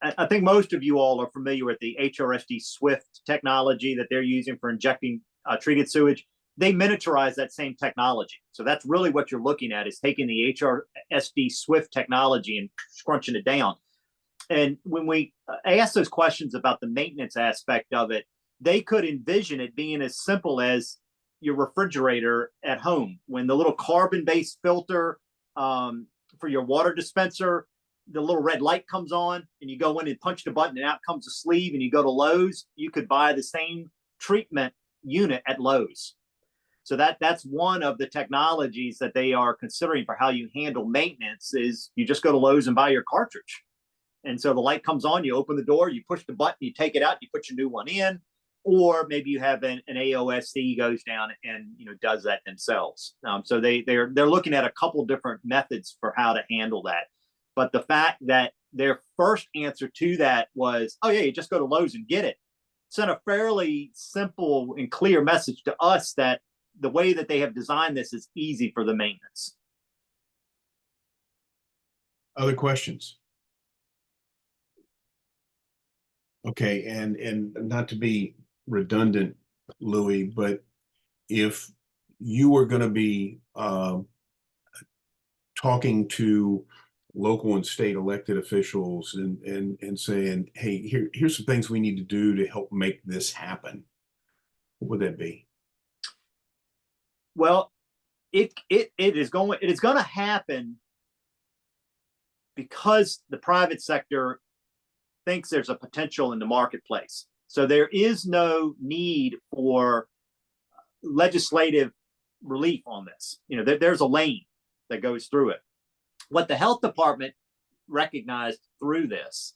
I think most of you all are familiar with the HRSD Swift technology that they're using for injecting treated sewage. They miniaturize that same technology. So that's really what you're looking at, is taking the HRSD Swift technology and scrunching it down. And when we ask those questions about the maintenance aspect of it, they could envision it being as simple as your refrigerator at home. When the little carbon-based filter for your water dispenser, the little red light comes on and you go in and punch the button and out comes a sleeve, and you go to Lowe's, you could buy the same treatment unit at Lowe's. So that's one of the technologies that they are considering for how you handle maintenance, is you just go to Lowe's and buy your cartridge. And so the light comes on, you open the door, you push the button, you take it out, you put your new one in. Or maybe you have an AOSC goes down and does that themselves. So they're looking at a couple different methods for how to handle that. But the fact that their first answer to that was, oh yeah, you just go to Lowe's and get it, sent a fairly simple and clear message to us that the way that they have designed this is easy for the maintenance. Other questions? Okay, and not to be redundant, Louis, but if you were going to be talking to local and state elected officials and saying, hey, here's some things we need to do to help make this happen, what would that be? Well, it is going to happen because the private sector thinks there's a potential in the marketplace. So there is no need for legislative relief on this. There's a lane that goes through it. What the health department recognized through this,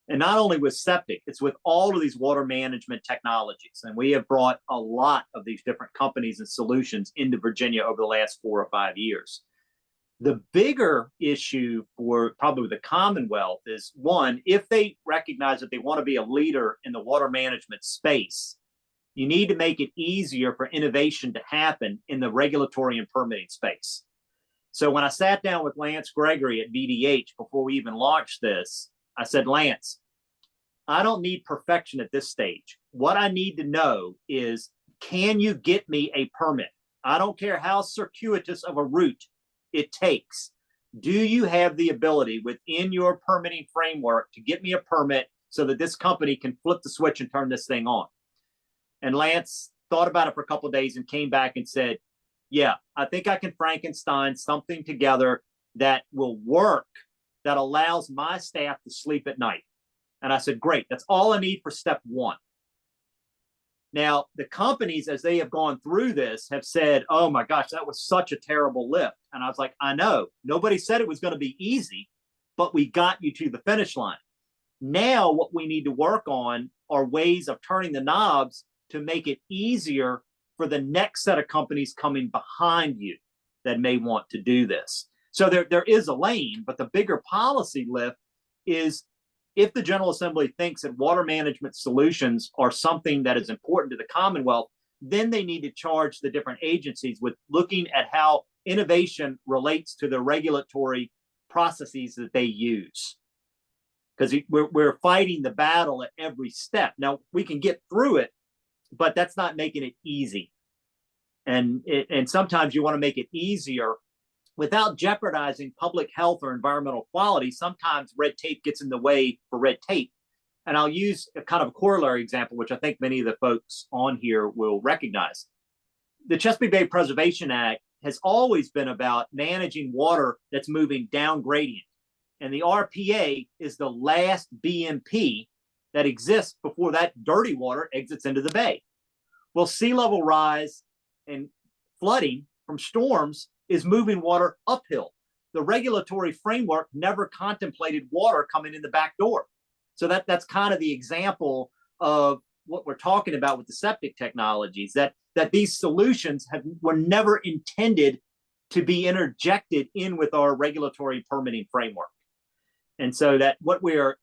and not only with septic, it's with all of these water management technologies. And we have brought a lot of these different companies and solutions into Virginia over the last 4 or 5 years. The bigger issue for probably the Commonwealth is, one, if they recognize that they want to be a leader in the water management space, you need to make it easier for innovation to happen in the regulatory and permitting space. So when I sat down with Lance Gregory at VDH before we even launched this, I said, Lance, I don't need perfection at this stage. What I need to know is, can you get me a permit? I don't care how circuitous of a route it takes. Do you have the ability within your permitting framework to get me a permit so that this company can flip the switch and turn this thing on? And Lance thought about it for a couple of days and came back and said, yeah, I think I can Frankenstein something together that will work, that allows my staff to sleep at night. And I said, great, that's all I need for step one. Now, the companies, as they have gone through this, have said, oh my gosh, that was such a terrible lift. And I was like, I know, nobody said it was going to be easy, but we got you to the finish line. Now, what we need to work on are ways of turning the knobs to make it easier for the next set of companies coming behind you that may want to do this. So there is a lane, but the bigger policy lift is, if the General Assembly thinks that water management solutions are something that is important to the Commonwealth, then they need to charge the different agencies with looking at how innovation relates to the regulatory processes that they use. Because we're fighting the battle at every step. Now, we can get through it, but that's not making it easy. And sometimes you want to make it easier without jeopardizing public health or environmental quality. Sometimes red tape gets in the way for red tape. And I'll use a kind of a corollary example, which I think many of the folks on here will recognize. The Chesapeake Bay Preservation Act has always been about managing water that's moving down gradient. And the RPA is the last BMP that exists before that dirty water exits into the bay. Well, sea level rise and flooding from storms is moving water uphill. The regulatory framework never contemplated water coming in the back door. So that's kind of the example of what we're talking about with the septic technologies, that these solutions were never intended to be interjected in with our regulatory permitting framework. And so that what we are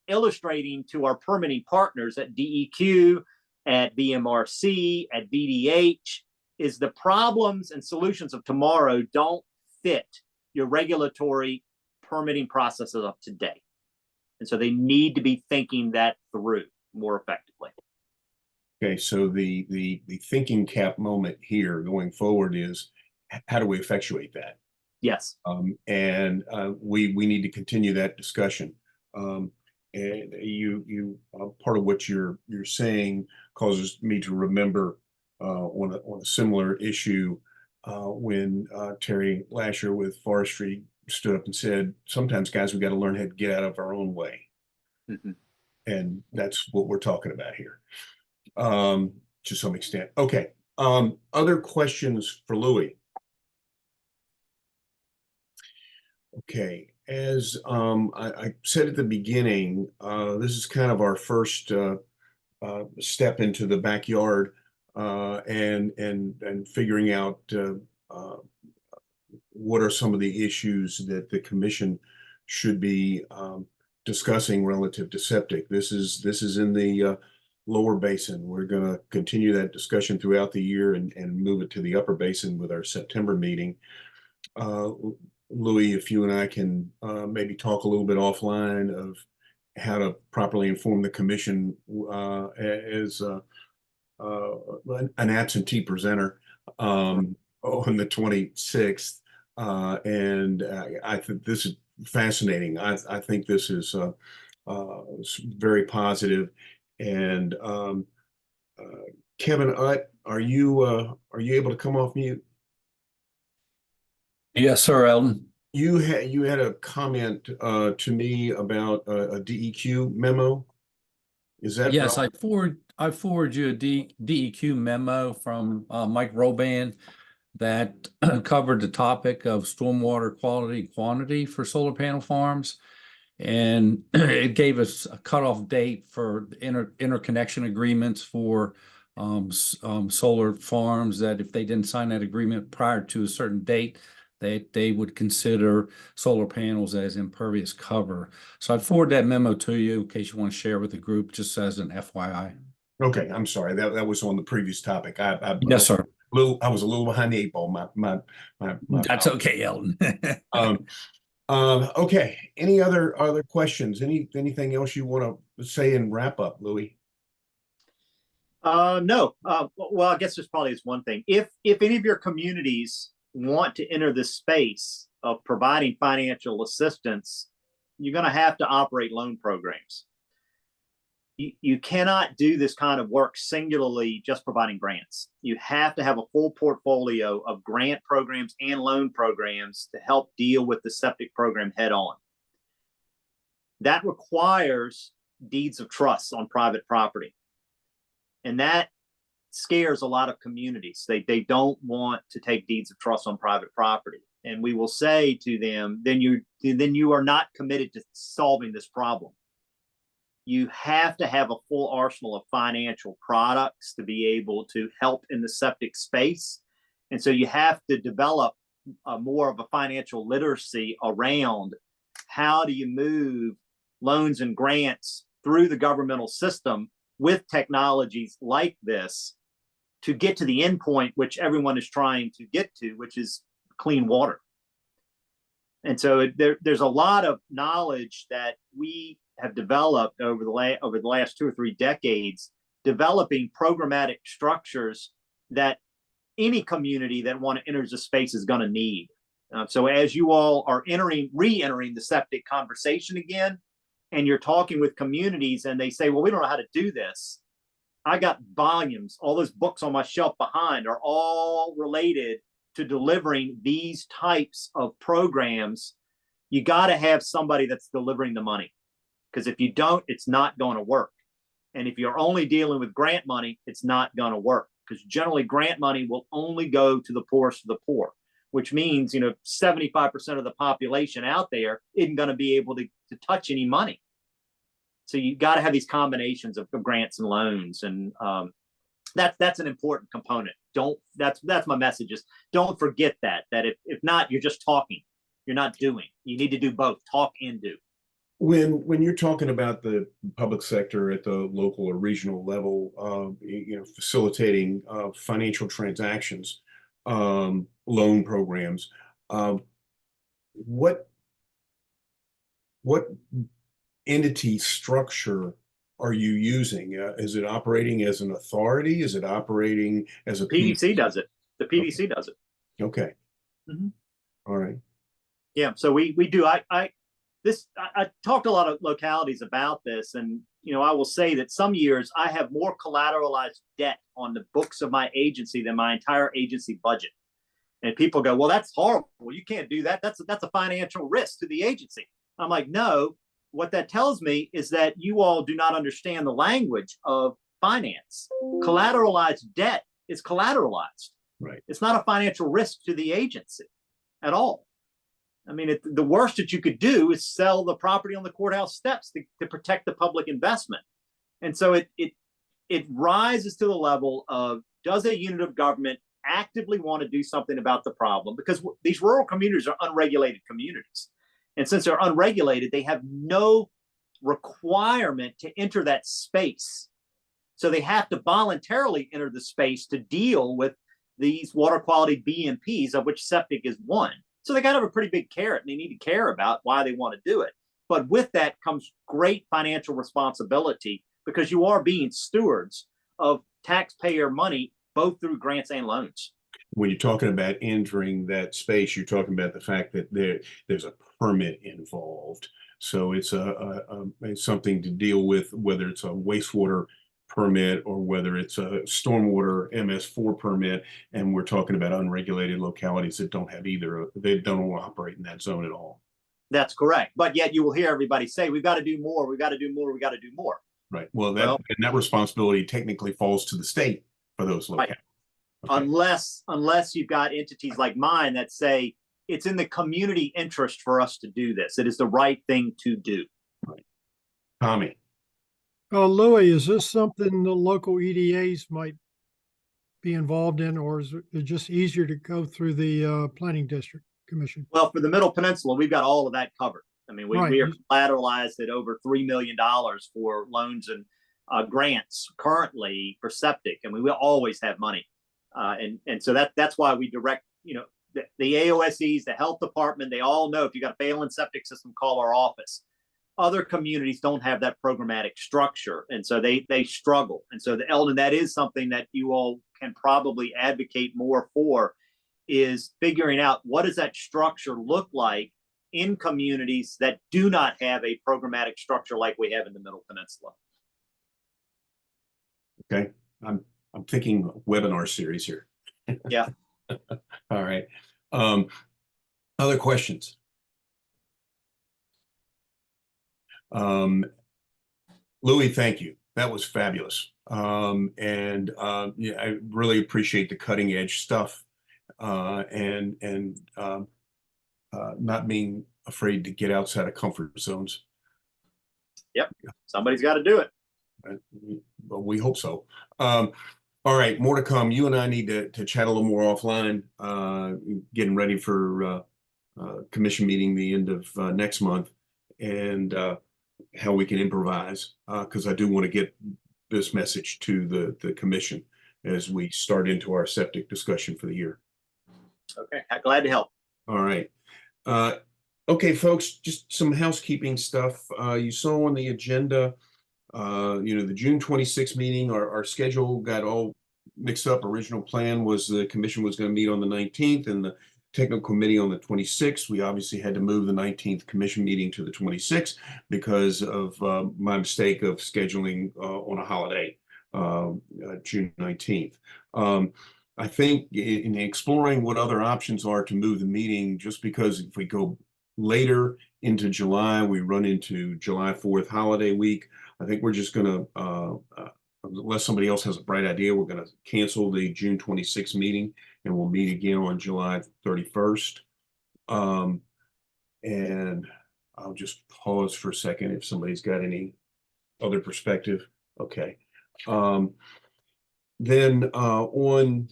illustrating to our permitting partners at DEQ, at BMRC, at VDH, is the problems and solutions of tomorrow don't fit your regulatory permitting processes of today. And so they need to be thinking that through more effectively. Okay, so the thinking cap moment here going forward is how do we effectuate that? Yes. And we need to continue that discussion. And you part of what you're saying causes me to remember on a similar issue when Terry Lasher with Forestry stood up and said, sometimes guys, we got to learn how to get out of our own way. Mm-hmm. And that's what we're talking about here to some extent. Okay. Other questions for Louis? Okay, as I said at the beginning, this is kind of our first step into the backyard and figuring out what are some of the issues that the commission should be discussing relative to septic. This is in the lower basin. We're going to continue that discussion throughout the year and move it to the upper basin with our September meeting. Louis, if you and I can maybe talk a little bit offline of how to properly inform the commission as an absentee presenter on the 26th. And I think this is fascinating. I think this is very positive. And Kevin Utt, are you able to come off mute? Yes, sir, Eldon. You had a comment to me about a DEQ memo. Is that yes? right? I forward you a DEQ memo from Mike Roban that covered the topic of stormwater quality and quantity for solar panel farms, and it gave us a cutoff date for interconnection agreements for solar farms, that if they didn't sign that agreement prior to a certain date, they would consider solar panels as impervious cover. So I'd forward that memo to you in case you want to share with the group, just as an FYI. Okay, I'm sorry. That was on the previous topic. Yes, sir. I was a little behind the 8 ball. My That's okay, Eldon. Okay. Any other questions? Anything else you want to say and wrap up, Louis? No. Well, I guess there's probably one thing. If any of your communities want to enter this space of providing financial assistance, you're going to have to operate loan programs. You cannot do this kind of work singularly just providing grants. You have to have a full portfolio of grant programs and loan programs to help deal with the septic program head on. That requires deeds of trust on private property. And that scares a lot of communities. They don't want to take deeds of trust on private property. And we will say to them, then you are not committed to solving this problem. You have to have a full arsenal of financial products to be able to help in the septic space. And so you have to develop more of a financial literacy around how do you move loans and grants through the governmental system with technologies like this to get to the end point, which everyone is trying to get to, which is clean water. And so there's a lot of knowledge that we have developed over the last 2 or 3 decades, developing programmatic structures that any community that want to enter the space is going to need. So as you all are re-entering the septic conversation again, and you're talking with communities and they say, well, we don't know how to do this. I got volumes, all those books on my shelf behind are all related to delivering these types of programs. You got to have somebody that's delivering the money, because if you don't, it's not going to work. And if you're only dealing with grant money, it's not going to work, because generally grant money will only go to the poorest of the poor, which means, 75% of the population out there isn't going to be able to touch any money. So you got to have these combinations of grants and loans, and that's an important component. That's my message, is don't forget that if not, you're just talking, you're not doing. You need to do both, talk and do. When you're talking about the public sector at the local or regional level, facilitating financial transactions, loan programs, what entity structure are you using? Is it operating as an authority? Is it operating as a PDC does it. The PDC does it. Okay. Mhm. All right. Yeah. So we do. I talked to a lot of localities about this, and I will say that some years I have more collateralized debt on the books of my agency than my entire agency budget. And people go, "Well, that's horrible. You can't do that. That's a financial risk to the agency." I'm like, no. What that tells me is that you all do not understand the language of finance. Collateralized debt is collateralized. Right. It's not a financial risk to the agency at all. I mean, the worst that you could do is sell the property on the courthouse steps to protect the public investment. And so it rises to the level of, does a unit of government actively want to do something about the problem? Because these rural communities are unregulated communities. And since they're unregulated, they have no requirement to enter that space. So they have to voluntarily enter the space to deal with these water quality BMPs, of which septic is one. So they got to have a pretty big carrot, and they need to care about why they want to do it. But with that comes great financial responsibility, because you are being stewards of taxpayer money, both through grants and loans. When you're talking about entering that space, you're talking about the fact that there's a permit involved. So it's it's something to deal with, whether it's a wastewater permit or whether it's a stormwater MS4 permit. And we're talking about unregulated localities that don't have either. They don't operate in that zone at all. That's correct. But yet you will hear everybody say, we've got to do more. We've got to do more. We've got to do more. Right. Well, that responsibility technically falls to the state for those localities. Right. Okay. Unless you've got entities like mine that say it's in the community interest for us to do this. It is the right thing to do. Right. Tommy. Louis, is this something the local EDAs might be involved in, or is it just easier to go through the planning district commission? Well, for the Middle Peninsula, we've got all of that covered. I mean, we are collateralized at over $3 million for loans and grants currently for septic. I mean, we always have money. And so that's why we direct, the AOSEs, the health department, they all know if you got a failing septic system, call our office. Other communities don't have that programmatic structure, and so they struggle. And so Eldon, that is something that you all can probably advocate more for, is figuring out what does that structure look like in communities that do not have a programmatic structure like we have in the Middle Peninsula. Okay, I'm thinking webinar series here. Yeah. All right. Other questions? Louis, thank you. That was fabulous. Yeah, I really appreciate the cutting edge stuff, and not being afraid to get outside of comfort zones. Yep. Somebody's got to do it. But we hope so. All right, more to come. You and I need to chat a little more offline, getting ready for commission meeting the end of next month, and how we can improvise, because I do want to get this message to the commission as we start into our septic discussion for the year. Okay, glad to help. All right. Okay, folks, just some housekeeping stuff. You saw on the agenda, the June 26th meeting, our schedule got all mixed up. Original plan was the commission was going to meet on the 19th and the technical committee on the 26th. We obviously had to move the 19th commission meeting to the 26th because of my mistake of scheduling on a holiday, June 19th. I think in exploring what other options are to move the meeting, just because if we go later into July, we run into July 4th holiday week. I think we're just going to, unless somebody else has a bright idea, we're going to cancel the June 26th meeting and we'll meet again on July 31st. And I'll just pause for a second if somebody's got any other perspective. Okay. Then on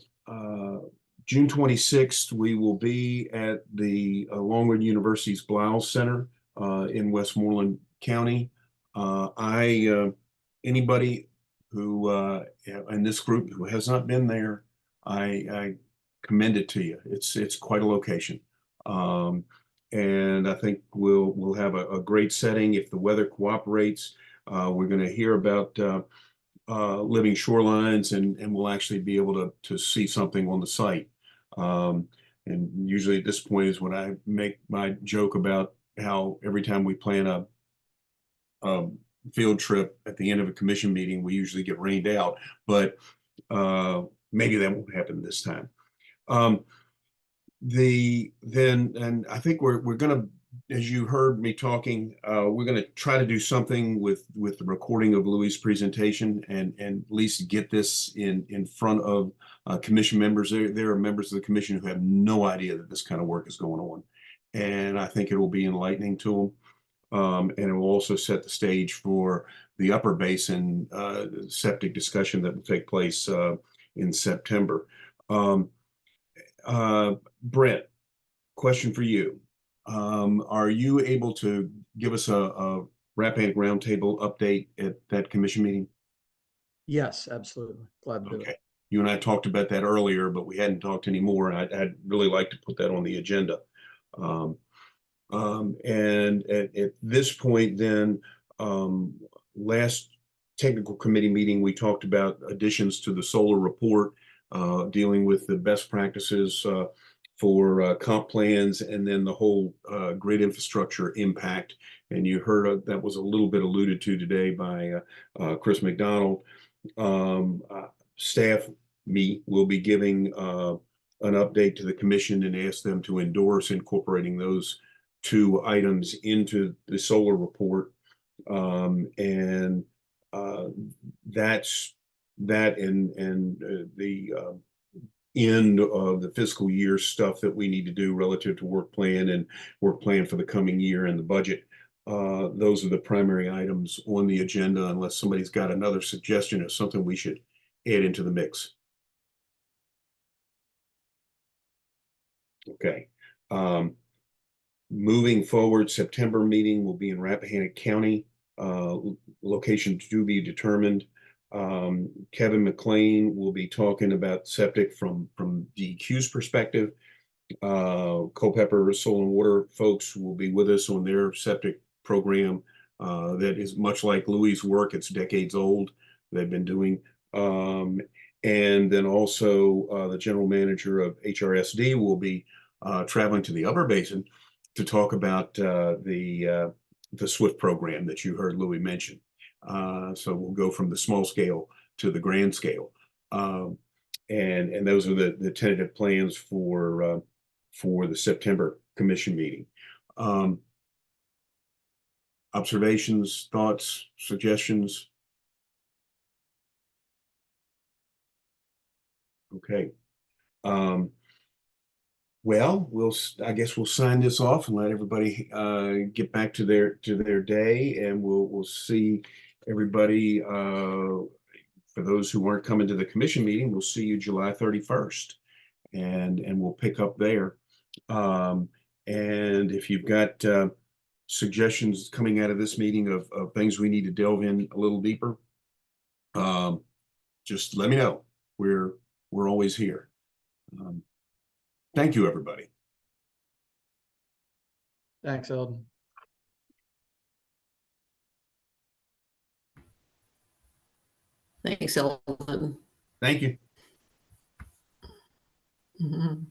June 26th, we will be at the Longwood University's Blouse Center in Westmoreland County. Anybody who in this group who has not been there, I commend it to you. It's quite a location. And I think we'll have a great setting if the weather cooperates. We're going to hear about living shorelines, and we'll actually be able to see something on the site. And usually at this point is when I make my joke about how every time we plan a field trip at the end of a commission meeting, we usually get rained out, but maybe that won't happen this time. And I think we're gonna, as you heard me talking, we're gonna try to do something with the recording of Louis' presentation and at least get this in front of commission members. There are members of the commission who have no idea that this kind of work is going on, and I think it will be enlightening to them. And it will also set the stage for the upper basin septic discussion that will take place in September. Brent, question for you. Are you able to give us a Rappahannock Roundtable update at that commission meeting? Yes, absolutely. Glad to do Okay. it. You and I talked about that earlier, but we hadn't talked anymore. And I'd really like to put that on the agenda. And at this point, then, last technical committee meeting, we talked about additions to the solar report, dealing with the best practices for comp plans, and then the whole grid infrastructure impact. And you heard that was a little bit alluded to today by Chris McDonald. Staff, me, will be giving an update to the commission and ask them to endorse incorporating those two items into the solar report. And that's that, and the end of the fiscal year stuff that we need to do relative to work plan and work plan for the coming year and the budget. Those are the primary items on the agenda, unless somebody's got another suggestion of something we should add into the mix. Okay. Moving forward, September meeting will be in Rappahannock County. Location to be determined. Kevin McLean will be talking about septic from DEQ's perspective. Culpeper Soil and Water folks will be with us on their septic program that is much like Louis' work. It's decades old. They've been doing. And then also the general manager of HRSD will be traveling to the upper basin to talk about the SWIFT program that you heard Louis mention. So we'll go from the small scale to the grand scale. And those are the tentative plans for the September commission meeting. Observations, thoughts, suggestions? Okay. Well, I guess we'll sign this off and let everybody get back to their day, and we'll see everybody. For those who aren't coming to the commission meeting, we'll see you July 31st, and we'll pick up there. And if you've got suggestions coming out of this meeting of things we need to delve in a little deeper, just let me know. We're always here. Thank you, everybody. Thanks, Eldon. Thanks, Eldon. Thank you. Mhm.